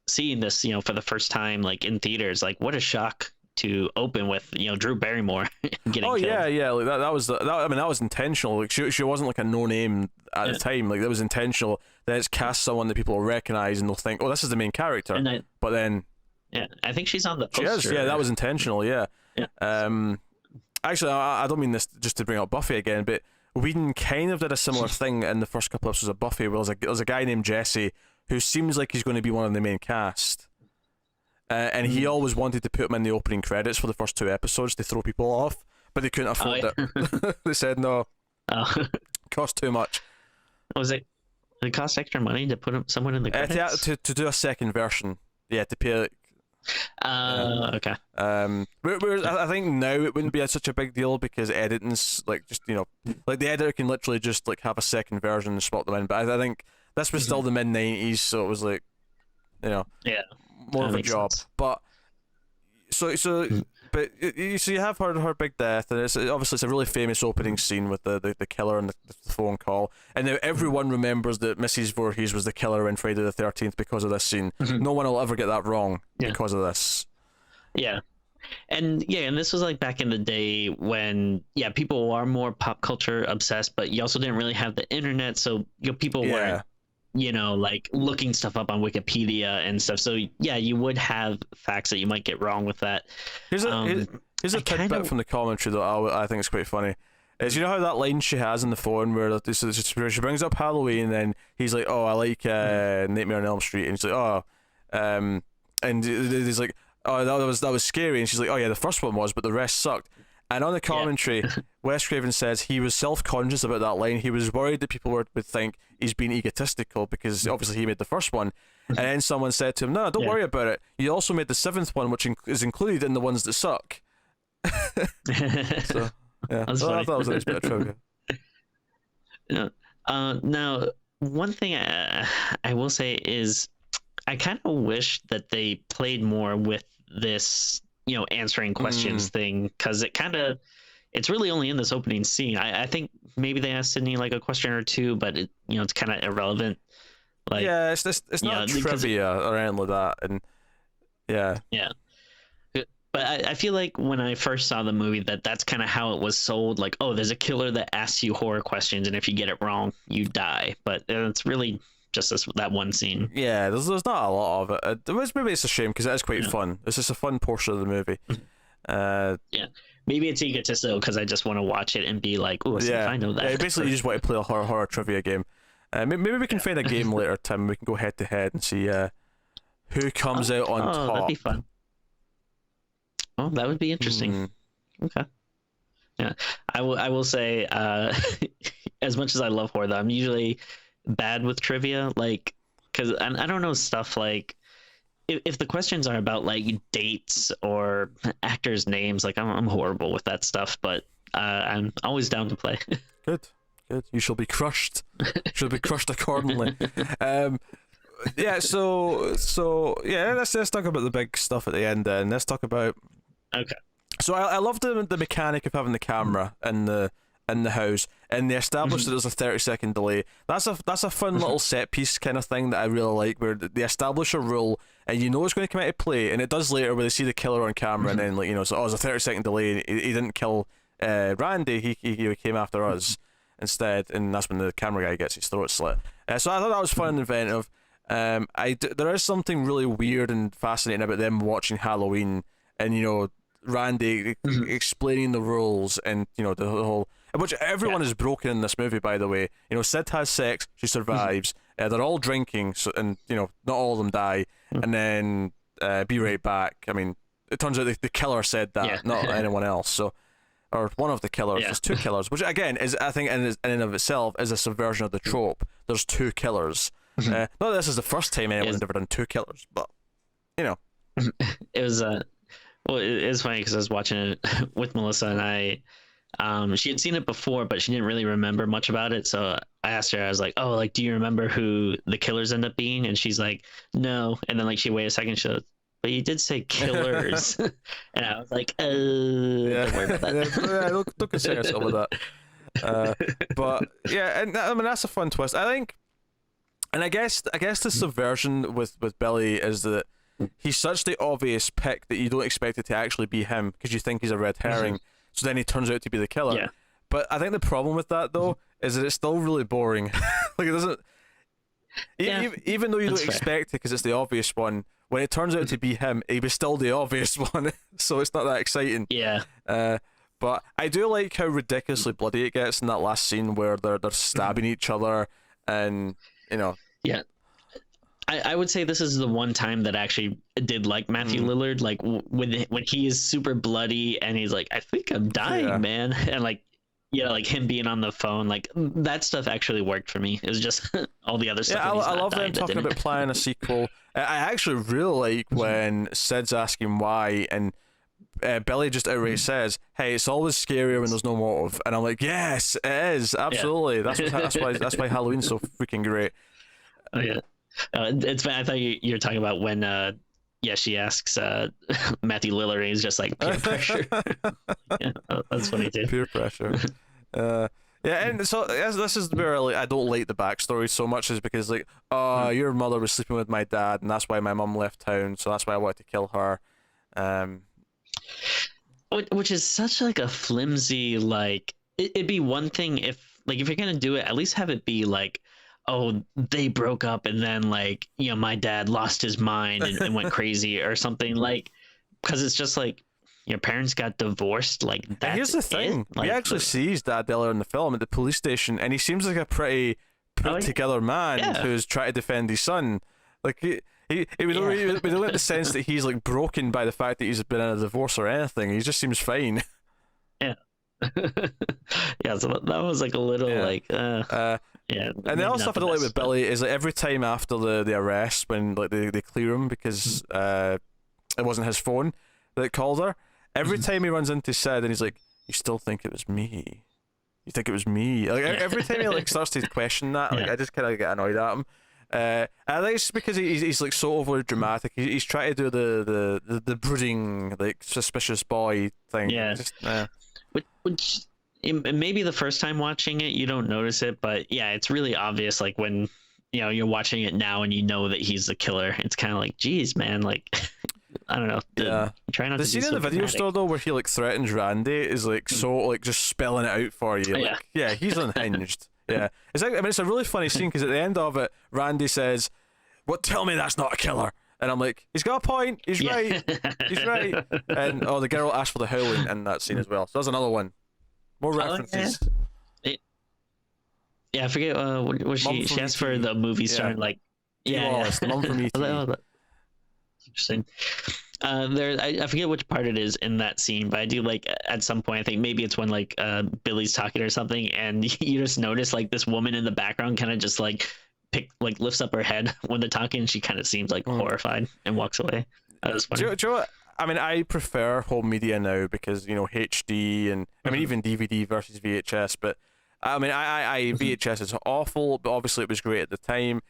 seeing this, you know, for the first time, like in theaters, like what a shock to open with, you know, Drew Barrymore getting killed. Yeah, like that was I mean, that was intentional. Like she wasn't like a no name at the time. Like that was intentional. That it's cast someone that people will recognize and they'll think, oh, this is the main character. But then I think she's on the poster. She is, yeah, that was intentional. Yeah. Actually, I don't mean this just to bring up Buffy again, but Whedon kind of did a similar thing in the first couple episodes of Buffy, where there's a guy named Jesse who seems like he's going to be one of the main cast. And he always wanted to put him in the opening credits for the first 2 episodes to throw people off, but they couldn't afford it. They said no. Cost too much. Was it? Did it cost extra money to put someone in the credits? To do a second version, yeah, to pay. Okay. Whereas I think now it wouldn't be such a big deal because editing's like just, you know, like the editor can literally just like have a second version and swap them in. But I think this was still the mid 90s, so it was like, you know, more of a job. Sense. But but you have her big death, and it's obviously a really famous opening scene with the killer and the phone call, and now everyone remembers that Mrs. Voorhees was the killer in Friday the 13th because of this scene. No one will ever get that wrong because of this. Yeah. And this was like back in the day when people are more pop culture obsessed, but you also didn't really have the internet, so people weren't, you know, like looking stuff up on Wikipedia and stuff. So you would have facts that you might get wrong with that. Here's a tidbit from the commentary that I think is quite funny. Is, you know how that line she has on the phone where she brings up Halloween and then he's like, oh, I like Nightmare on Elm Street, and he's like, oh, and he's like, oh, that was scary, and she's like, oh yeah, the first one was, but the rest sucked. And on the commentary, Wes Craven says he was self-conscious about that line. He was worried that people would think he's being egotistical because obviously he made the first one. And then someone said to him, no, don't worry about it. You also made the 7th one, which is included in the ones that suck. So, yeah. I thought that was a nice bit of trivia. Now, one thing I will say is I kind of wish that they played more with this, you know, answering questions thing, because it's really only in this opening scene. I think maybe they asked Sydney like a question or two, but it's kind of irrelevant. Like, it's not trivia or anything like that, and but I feel like when I first saw the movie that's kind of how it was sold. Like, oh, there's a killer that asks you horror questions, and if you get it wrong, you die. But it's really just that one scene. Yeah, there's not a lot of it. Maybe it's a shame because it is quite fun. It's just a fun portion of the movie. Maybe it's egotistical because I just want to watch it and be like, oh, if I know that. Yeah, basically, you just want to play a horror trivia game. Maybe we can find a game later, Tim. We can go head to head and see who comes out on top. That'd be fun. Oh, that would be interesting. Okay. Yeah, I will say, as much as I love horror, though, I'm usually bad with trivia, like, because I don't know stuff like if the questions are about like dates or actors' names, like I'm horrible with that stuff, but I'm always down to play. Good. You shall be crushed. Accordingly. Let's talk about the big stuff at the end then. Let's talk about. Okay. So I love the mechanic of having the camera in the house, and they established that there's a 30-second delay. That's a fun little set piece kind of thing that I really like, where they establish a rule and you know it's going to come into play, and it does later where they see the killer on camera and then, like, you know, so there's a 30-second delay. He didn't kill Randy. He came after us instead, and that's when the camera guy gets his throat slit. So I thought that was fun and inventive. There is something really weird and fascinating about them watching Halloween, and, you know, Randy explaining the rules, and the whole, which everyone is broken in this movie, by the way. Sid has sex, she survives. They're all drinking, so, and not all of them die. And then be right back. I mean, it turns out the killer said that, not anyone else. So, or one of the killers. There's two killers, which again is, I think, in and of itself, is a subversion of the trope. There's two killers. Not that this is the first time anyone's ever done two killers, but it was well, it's funny because I was watching it with Melissa, and she had seen it before, but she didn't really remember much about it. So I asked her, I was like, "Oh, like, do you remember who the killers end up being?" And she's like, "No." And then she waited a second, she goes, "But you did say killers." And I was like, don't worry about that. Don't concern yourself with that. But yeah, and I mean, that's a fun twist, I think. And I guess the subversion with Billy is that he's such the obvious pick that you don't expect it to actually be him, because you think he's a red herring. So then he turns out to be the killer. Yeah. But I think the problem with that, though, is that it's still really boring. It doesn't. Even though you don't expect it because it's the obvious one, when it turns out to be him, he was still the obvious one. So it's not that exciting. Yeah. But I do like how ridiculously bloody it gets in that last scene where they're stabbing each other, and Yeah. I would say this is the one time that I actually did like Matthew Lillard, like when he is super bloody and he's like, "I think I'm dying, man," and like him being on the phone, like that stuff actually worked for me. It was just all the other stuff. Yeah, I love them talking about planning a sequel. I actually really like when Sid's asking why, and Billy just outright says, "Hey, it's always scarier when there's no motive," and I'm like, "Yes, it is, absolutely." That's why Halloween's so freaking great. Oh yeah. It's I thought you were talking about when she asks Matthew Lillard, and he's just like, peer pressure. That's funny too. Peer pressure. And so this is where I don't like the backstory so much, is because your mother was sleeping with my dad, and that's why my mum left town, so that's why I wanted to kill her. Which is such like a flimsy, like it'd be one thing if you're gonna do it, at least have it be like, oh, they broke up and then my dad lost his mind and went crazy or something, because it's just like your parents got divorced. Like, that's here's the thing: we actually see his dad earlier in the film at the police station, and he seems like a pretty put together man who's trying to defend his son. Like we don't get the sense that he's broken by the fact that he's been in a divorce or anything. He just seems fine. Yeah. Yeah, so that was a little and the other stuff I don't like with Billy is every time after the arrest, when they clear him because it wasn't his phone that called her, every time he runs into Sid and he's like, "You still think it was me? You think it was me?" Every time he starts to question that, I just kind of get annoyed at him. I think it's because he's so overly dramatic. He's trying to do the brooding, suspicious boy thing. Yeah. Which maybe the first time watching it you don't notice it, but yeah, it's really obvious. Like when you're watching it now and that he's the killer, it's kind of like, geez, man, I don't know. Try not the to scene in the video store though, where he threatens Randy, is so just spelling it out for you. He's unhinged. Yeah, it's a really funny scene, because at the end of it, Randy says, "What? Tell me that's not a killer." And I'm like, he's got a point. He's right. He's right. And the girl asked for the howling in that scene as well. So there's another one. More references. I forget what she asked for the movie star. It's the mum from E.T. Interesting. I forget which part it is in that scene, but I do at some point, I think maybe it's when Billy's talking or something, and you just notice this woman in the background kind of just lifts up her head when they're talking, and she kind of seems horrified and walks away. That was funny. Do you know what? I mean, I prefer home media now because HD and even DVD versus VHS. But I mean, I VHS is awful, but obviously it was great at the time.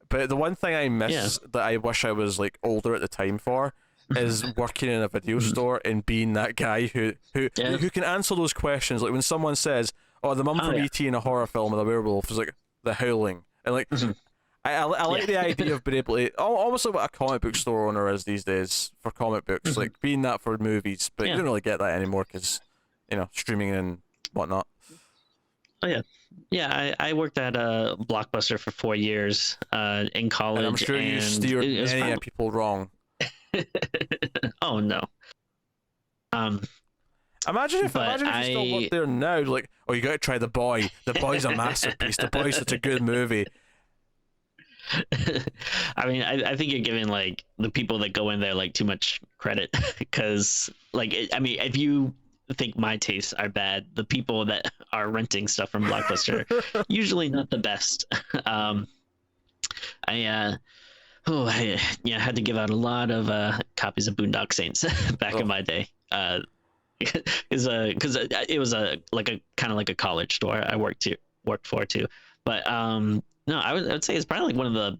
But the one thing I miss that I wish I was older at the time for is working in a video store and being that guy who can answer those questions. Like when someone says, "Oh, the mum from E.T. in a horror film with a werewolf is the howling," and I like the idea of being able to almost like what a comic book store owner is these days for comic books, being that for movies. But you don't really get that anymore because streaming and whatnot. Oh yeah. I worked at a Blockbuster for 4 years in college. And I'm sure you steered many people wrong. Oh no. Imagine if But you still worked there now, like, oh, you got to try The Boy. The Boy's a masterpiece. The Boy's such a good movie. I mean, I think you're giving like the people that go in there like too much credit because like I mean, if you think my tastes are bad, the people that are renting stuff from Blockbuster usually not the best. I yeah, had to give out a lot of copies of Boondock Saints back in my day. Because it was a like a kind of like a college store I worked for too. But no, I would say it's probably like one of the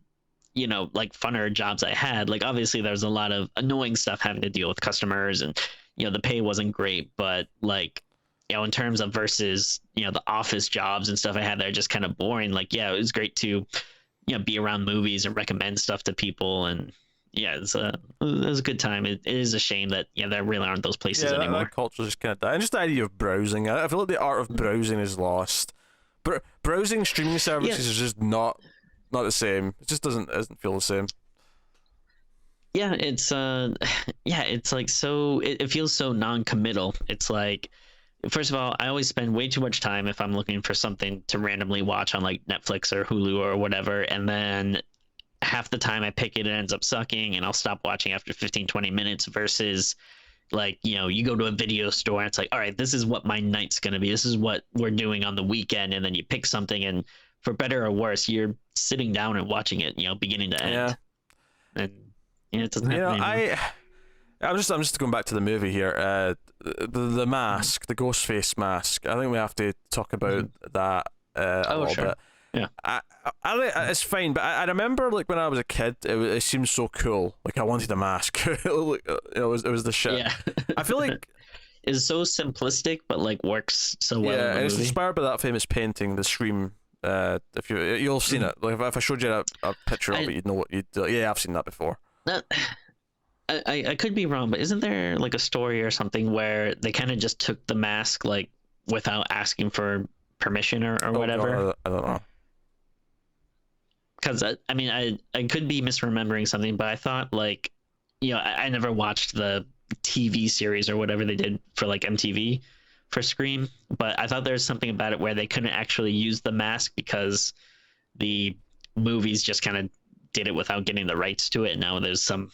like funner jobs I had. Like obviously there's a lot of annoying stuff having to deal with customers, and the pay wasn't great, but like in terms of versus the office jobs and stuff I had, they're just kind of boring. Like yeah, it was great to be around movies and recommend stuff to people, and yeah, it was a good time. It is a shame that there really aren't those places anymore. That culture just kind of died. And just the idea of browsing, I feel like the art of browsing is lost. Browsing streaming services is just not the same. It just doesn't feel the same. Yeah, it's it's like so it feels so non-committal. It's like, first of all, I always spend way too much time if I'm looking for something to randomly watch on like Netflix or Hulu or whatever, and then half the time I pick it, it ends up sucking, and I'll stop watching after 15-20 minutes versus like you go to a video store and it's like, all right, this is what my night's gonna be, this is what we're doing on the weekend, and then you pick something, and for better or worse you're sitting down and watching it beginning to end. And it doesn't happen anymore. I'm just going back to the movie here. The mask, the ghost face mask, I think we have to talk about that a little bit. Yeah, it's fine, but I remember like when I was a kid, it seemed so cool. Like I wanted a mask. It was the shit. Yeah. I feel like it's so simplistic, but like works so well. Yeah, in the and it's movie. inspired by that famous painting, The Scream. If you'll have seen it. Like if I showed you a picture of it, you'd know what you'd. Yeah, I've seen that before. I could be wrong, but isn't there like a story or something where they kind of just took the mask like without asking for permission or whatever? God, I don't know. Because I mean I could be misremembering something, but I thought like I never watched the TV series or whatever they did for like MTV for Scream, but I thought there was something about it where they couldn't actually use the mask because the movies just kind of did it without getting the rights to it, and now there's some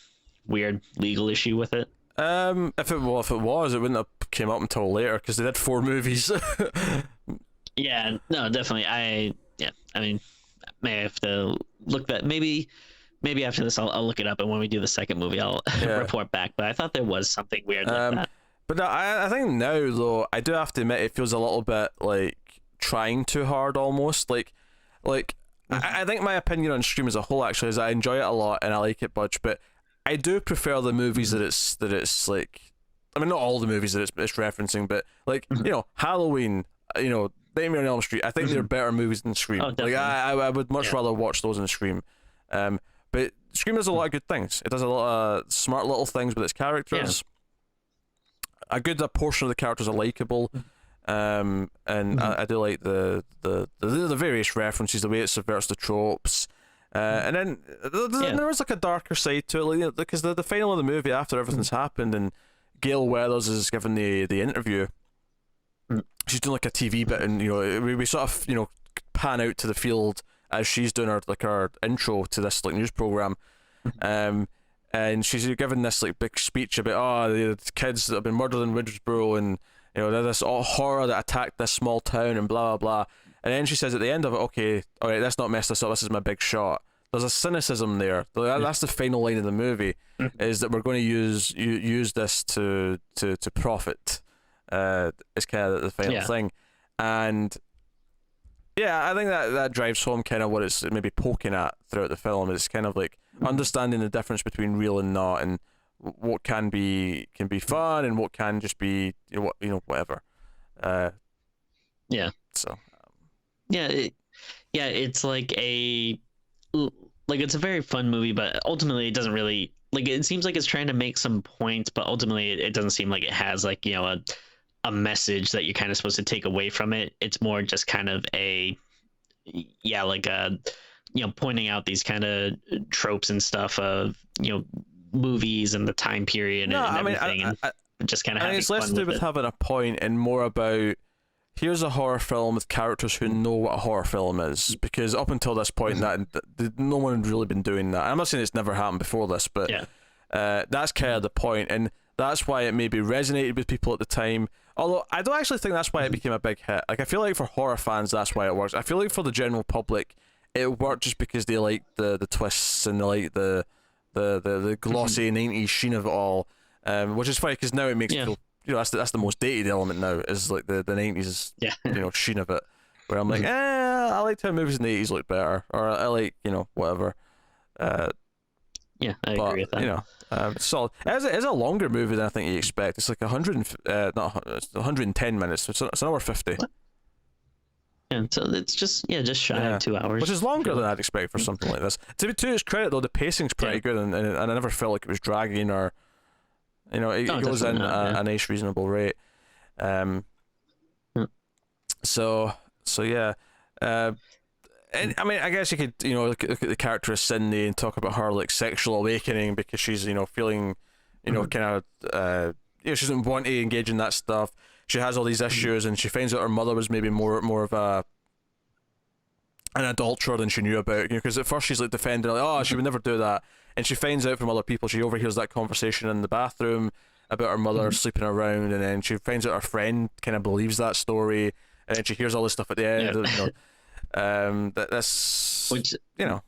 weird legal issue with it. If it was, it wouldn't have came up until later because they did 4 movies. Yeah, no, definitely. I mean, may have to look that. Maybe after this, I'll look it up, and when we do the second movie, I'll report back. But I thought there was something weird like that. But no, I think now though, I do have to admit it feels a little bit like trying too hard almost. Like I think my opinion on Scream as a whole actually is I enjoy it a lot and I like it much, but I do prefer the movies that it's like. I mean, not all the movies that it's referencing, but like Halloween, Nightmare on Elm Street. I think they're better movies than Scream. Oh, like I would much rather watch those than Scream. But Scream does a lot of good things. It does a lot of smart little things with its characters. A good portion of the characters are likable. And I do like the various references, the way it subverts the tropes. And then there was like a darker side to it, like, because the final of the movie, after everything's happened and Gail Weathers is given the interview, she's doing like a TV bit, and we sort of pan out to the field as she's doing her intro to this like news program, and she's giving this like big speech about the kids that have been murdered in Ridgeboro, and there's this horror that attacked this small town and blah blah blah. And then she says at the end of it, okay, all right, let's not mess this up. This is my big shot. There's a cynicism there. That's the final line of the movie, is that we're going to use this to profit. It's kind of the final thing, and I think that drives home kind of what it's maybe poking at throughout the film. It's kind of like understanding the difference between real and not, and what can be fun and what can just be whatever. So. It's like it's a very fun movie, but ultimately it doesn't really it seems like it's trying to make some points, but ultimately it doesn't seem like it has a message that you're kind of supposed to take away from it. It's more just kind of pointing out these kind of tropes and stuff of movies and the time period and everything. just kind of I having think it's less fun to do with it. having a point and more about here's a horror film with characters who know what a horror film is. Because up until this point, no one had really been doing that. I'm not saying it's never happened before this, but Yeah. that's kind of the point, and that's why it maybe resonated with people at the time. Although I don't actually think that's why it became a big hit. Like I feel like for horror fans, that's why it works. I feel like for the general public, it worked just because they like the twists and they like the glossy 90s sheen of it all, which is funny because now it makes people, that's the most dated element now is like the 90s sheen of it, where I'm like I liked how movies in the 80s look better, or I like whatever. Yeah, I agree with that. It's solid. It's a longer movie than I think you expect. It's like 110 minutes. It's an hour 50. Yeah, so it's just shy of 2 hours, which is longer than I'd expect for something like this. To its credit though, the pacing's pretty good, and I never felt like it was dragging, or it goes in at a nice reasonable rate. So yeah. And I mean, I guess you could, look at the character of Cindy and talk about her like sexual awakening because she's, feeling, kind of, she doesn't want to engage in that stuff. She has all these issues, and she finds out her mother was maybe more of an adulterer than she knew about. Because at first she's like defending, like, oh, she would never do that, and she finds out from other people. She overhears that conversation in the bathroom about her mother sleeping around, and then she finds out her friend kind of believes that story, and then she hears all this stuff at the end. That's which the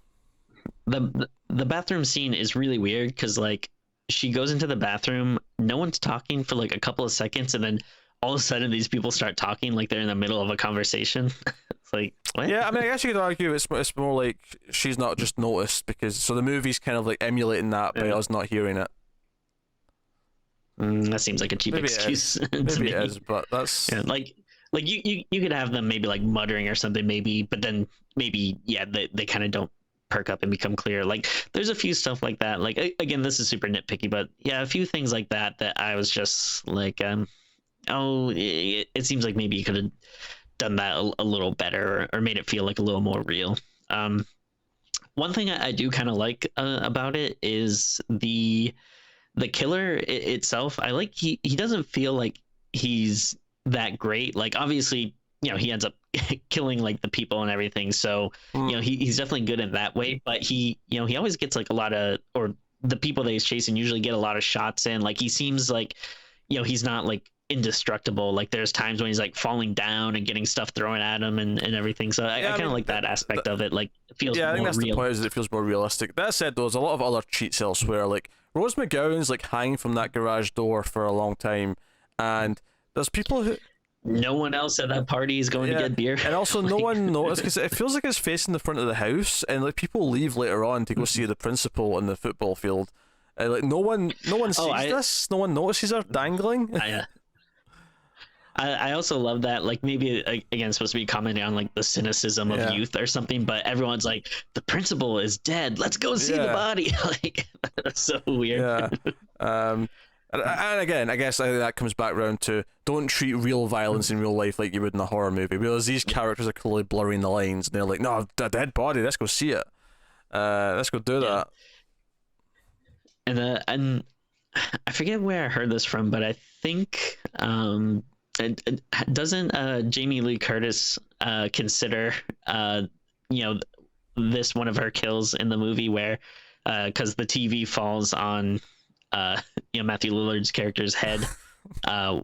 bathroom scene is really weird because like she goes into the bathroom, no one's talking for like a couple of seconds, and then all of a sudden these people start talking like they're in the middle of a conversation. It's like, what? Yeah, I mean, I guess you could argue it's more like she's not just noticed, because so the movie's kind of like emulating that by us not hearing it. That seems like a cheap excuse. Maybe it is, but that's like you could have them maybe like muttering or something, maybe, but then maybe they kind of don't perk up and become clear. Like there's a few stuff like that. Like again, this is super nitpicky, but yeah, a few things like that I was just like, it seems like maybe you could have done that a little better, or made it feel like a little more real. One thing I do kind of like about it is the killer itself. I like he doesn't feel like he's that great. Like obviously, he ends up killing like the people and everything, so he's definitely good in that way, but he always gets like a lot of, or the people that he's chasing usually get a lot of shots in. Like he seems like he's not like indestructible. Like there's times when he's like falling down and getting stuff thrown at him and everything, so I kind of like that aspect of it. Like it feels more I think that's real. the point, is it feels more realistic. That said though, there's a lot of other cheats elsewhere. Like Rose McGowan's like hanging from that garage door for a long time, and there's people who, no one else at that party is going to get beer, and also no one noticed because it feels like it's facing the front of the house, and like people leave later on to go see the principal in the football field. Like no one sees this. No one notices her dangling. I also love that, like maybe again supposed to be commenting on like the cynicism of youth or something, but everyone's like, the principal is dead, let's go see the body. Like that's so weird. And again, I guess that comes back around to, don't treat real violence in real life like you would in a horror movie, because these characters are clearly blurring the lines, and they're like, no, a dead body, let's go see it. Let's go do that. And I forget where I heard this from, but I think doesn't Jamie Lee Curtis consider this one of her kills in the movie, where because the TV falls on Matthew Lillard's character's head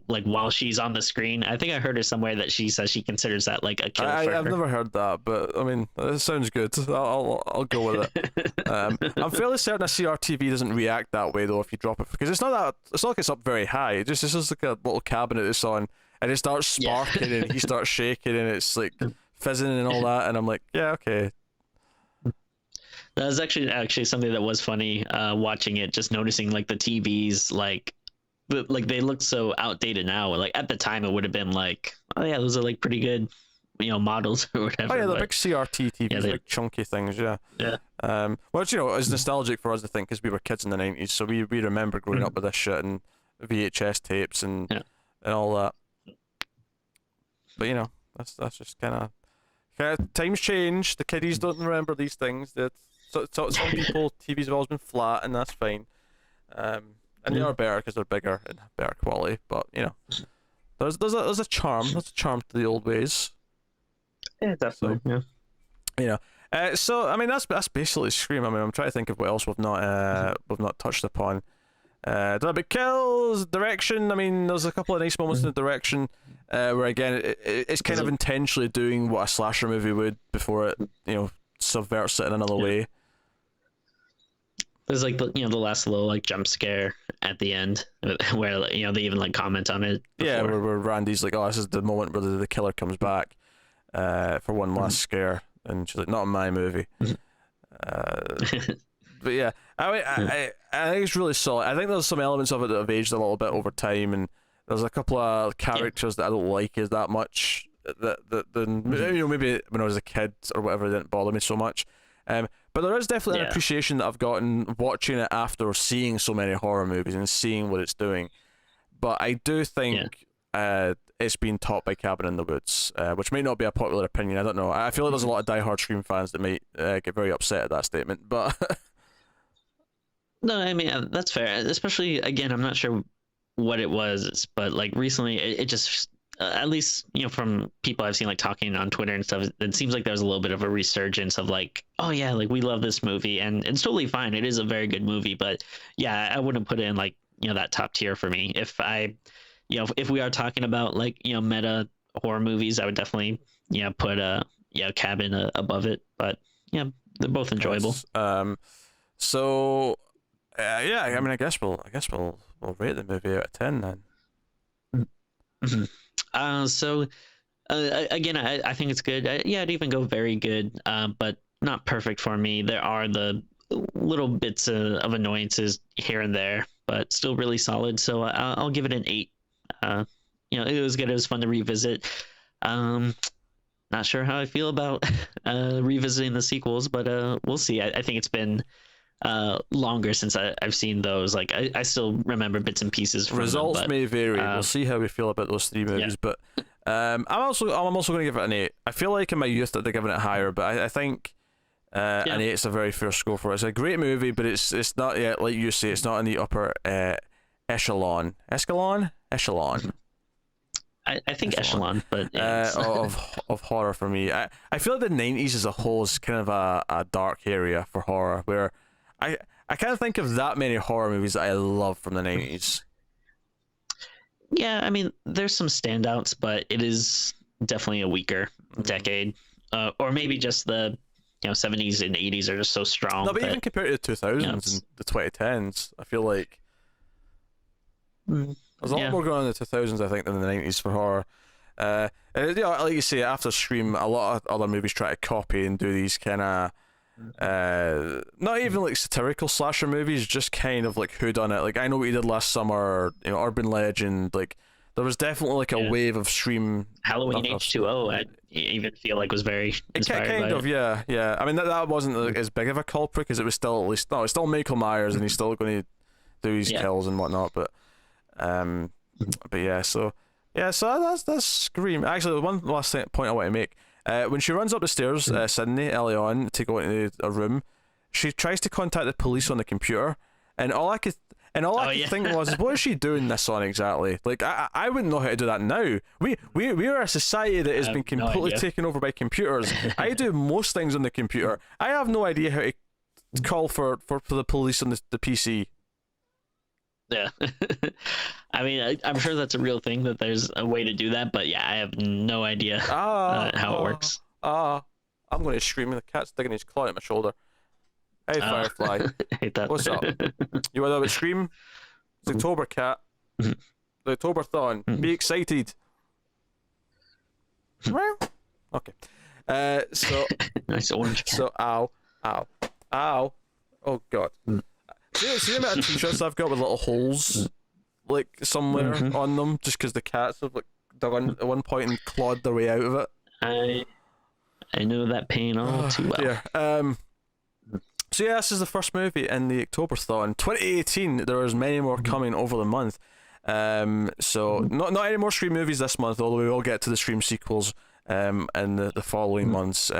like while she's on the screen. I think I heard her somewhere that she says she considers that like a kill for her. I've never heard that, but I mean, it sounds good. I'll go with it. I'm fairly certain a CRTV doesn't react that way though if you drop it, because it's not like it's up very high. It's just like a little cabinet it's on, and it starts sparking and he starts shaking and it's like fizzing and all that, and I'm like, yeah, okay. That was actually something that was funny watching it, just noticing like the TVs, like they look so outdated now. Like at the time it would have been like, oh yeah, those are like pretty good models or whatever. Oh yeah, the big CRT TVs, big chunky things, which is nostalgic for us, I think, because we were kids in the 90s, so we remember growing up with this shit and VHS tapes and all that. But that's just kind of times change. The kiddies don't remember these things. That some people TVs have always been flat, and that's fine. And they are better because they're bigger and have better quality. But you know, there's a charm. There's a charm to the old ways. Yeah, definitely. So, you know, so I mean that's basically Scream. I mean, I'm trying to think of what else we've not touched upon. But kills, direction. I mean, there's a couple of nice moments in the direction, where again it's kind of intentionally doing what a slasher movie would before it, you know, subverts it in another way. There's like the last little like jump scare at the end where they even like comment on it before. Yeah, where Randy's like, oh, this is the moment where the killer comes back for one last scare, and she's like, not in my movie. But yeah, I think it's really solid. I think there's some elements of it that have aged a little bit over time, and there's a couple of characters that I don't like as that much. Maybe when I was a kid or whatever, it didn't bother me so much. But there is definitely an appreciation that I've gotten watching it after seeing so many horror movies and seeing what it's doing. But I do think it's been topped by Cabin in the Woods, which may not be a popular opinion. I don't know. I feel like there's a lot of diehard Scream fans that might get very upset at that statement. But no, I mean that's fair. Especially again, I'm not sure what it was, but like recently, it just at least from people I've seen like talking on Twitter and stuff, it seems like there's a little bit of a resurgence of like, oh yeah, like we love this movie, and it's totally fine. It is a very good movie, but yeah, I wouldn't put it in like that top tier for me. If if we are talking about like meta horror movies, I would definitely put Cabin above it. But yeah, they're both enjoyable. So yeah, I mean, I guess we'll rate the movie out of 10 then. So again, I think it's good. I'd even go very good, but not perfect for me. There are the little bits of annoyances here and there, but still really solid. So I'll give it an 8. It was good. It was fun to revisit. Not sure how I feel about revisiting the sequels, but we'll see. I think it's been longer since I've seen those. Like I still remember bits and pieces from results them, but, may vary. We'll see how we feel about those 3 movies, but I'm also going to give it an 8. I feel like in my youth that they're giving it higher, but I think an 8 is a very fair score for it. It's a great movie, but it's not yet, like you say, it's not in the upper echelon. I think echelon, but of horror for me. I feel like the 90s as a whole is kind of a dark area for horror, where I can't think of that many horror movies that I love from the 90s. Yeah, I mean, there's some standouts, but it is definitely a weaker decade, or maybe just the 70s and 80s are just so strong. No, but even compared to the 2000s and the 2010s, I feel like there's a lot more going on in the 2000s, I think, than the 90s for horror. Like you say, after Scream, a lot of other movies try to copy and do these kind of not even like satirical slasher movies, just kind of like whodunit. Like I Know What You Did Last Summer, Urban Legend. Like there was definitely like a wave of Scream. Halloween H2O, I even feel like was very inspired kind of, it. yeah. I mean that wasn't like, as big of a culprit because it was still it's still Michael Myers and he's still going to do his kills and whatnot. But yeah, so that's Scream. Actually, one last point I want to make. When she runs up the stairs, Sydney, early on, to go into a room, she tries to contact the police on the computer, and all I could think was, what is she doing this on exactly? Like, I wouldn't know how to do that now. We are a society that has been completely taken over by computers. I do most things on the computer. I have no idea how to call for the police on the PC. Yeah. I mean, I'm sure that's a real thing, that there's a way to do that, but yeah, I have no idea how it works. I'm going to scream, and the cat's digging his claw at my shoulder. Hey, Firefly. I hate that. What's up? You want to scream? It's October, cat. The October-thon. Be excited. Okay. So... nice orange cat. So, ow. Oh, God. See the amount of t-shirts I've got with little holes, like, somewhere on them, just because the cats have, like, dug on at one point and clawed their way out of it. I know that pain all too well. Yeah. So yeah, this is the first movie in the October-thon. 2018, there is many more coming over the month. So not any more Scream movies this month, although we will get to the Scream sequels and the following months,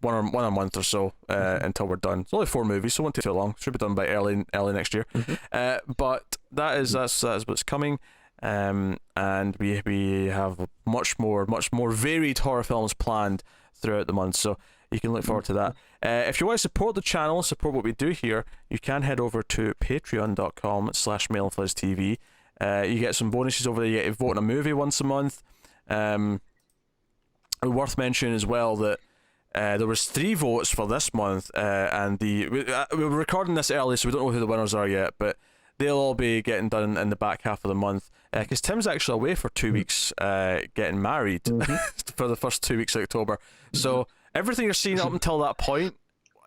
one a month or so, until we're done. It's only 4 movies, so it won't take too long. Should be done by early next year. But that's what's coming. And we have much more varied horror films planned throughout the month, so you can look forward to that. If you want to support the channel, support what we do here, you can head over to patreon.com/MailandFuzzTV. You get some bonuses over there. You get to vote on a movie once a month. Worth mentioning as well that there was 3 votes for this month, and we were recording this early, so we don't know who the winners are yet, but they'll all be getting done in the back half of the month, because Tim's actually away for 2 weeks getting married for the first 2 weeks of October. So everything you're seeing up until that point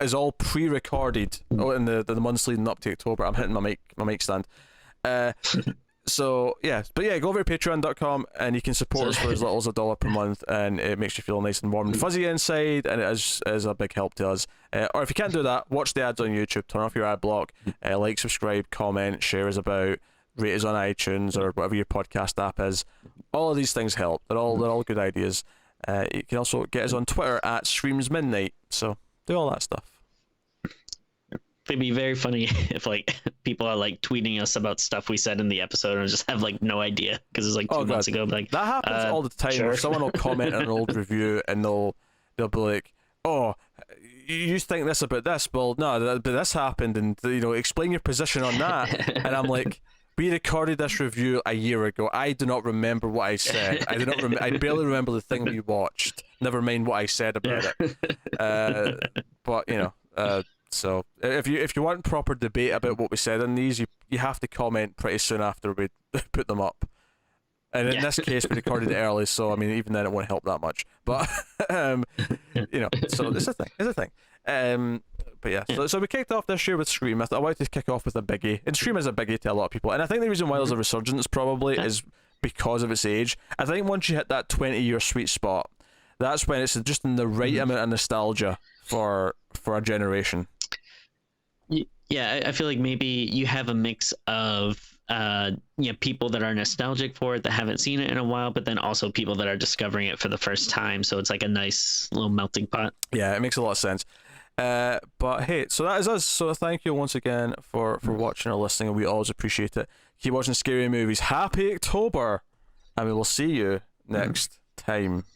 is all pre-recorded in the months leading up to October. I'm hitting my mic stand. So yeah, but yeah, go over to patreon.com and you can support us for as little as $1 per month, and it makes you feel nice and warm and fuzzy inside, and it is a big help to us. Or if you can't do that, watch the ads on YouTube, turn off your ad block, like, subscribe, comment, share us about, rate us on iTunes or whatever your podcast app is. All of these things help. They're all good ideas. You can also get us on Twitter at ScreamsMidnight, so do all that stuff. It'd be very funny if like people are like tweeting us about stuff we said in the episode and just have like no idea because it's like 2 months ago. Like that happens all the time. Sure. Where someone will comment on an old review and they'll be like, "Oh, you think this about this? Well, no, but this happened, and explain your position on that." And I'm like, "We recorded this review a year ago. I do not remember what I said. I do not. I barely remember the thing we watched. Never mind what I said about it." But so if you want proper debate about what we said in these, you have to comment pretty soon after we put them up. And in this case, we recorded it early, so I mean, even then, it won't help that much. But so it's a thing. But yeah, so we kicked off this year with Scream. I wanted to kick off with a biggie, and Scream is a biggie to a lot of people. And I think the reason why there's a resurgence probably is because of its age. I think once you hit that 20-year sweet spot, that's when it's just in the right amount of nostalgia for a generation. Yeah, I feel like maybe you have a mix of people that are nostalgic for it that haven't seen it in a while, but then also people that are discovering it for the first time. So it's like a nice little melting pot. Yeah, it makes a lot of sense. But hey, so that is us. So thank you once again for watching or listening, and we always appreciate it. Keep watching scary movies. Happy October, and we will see you next time.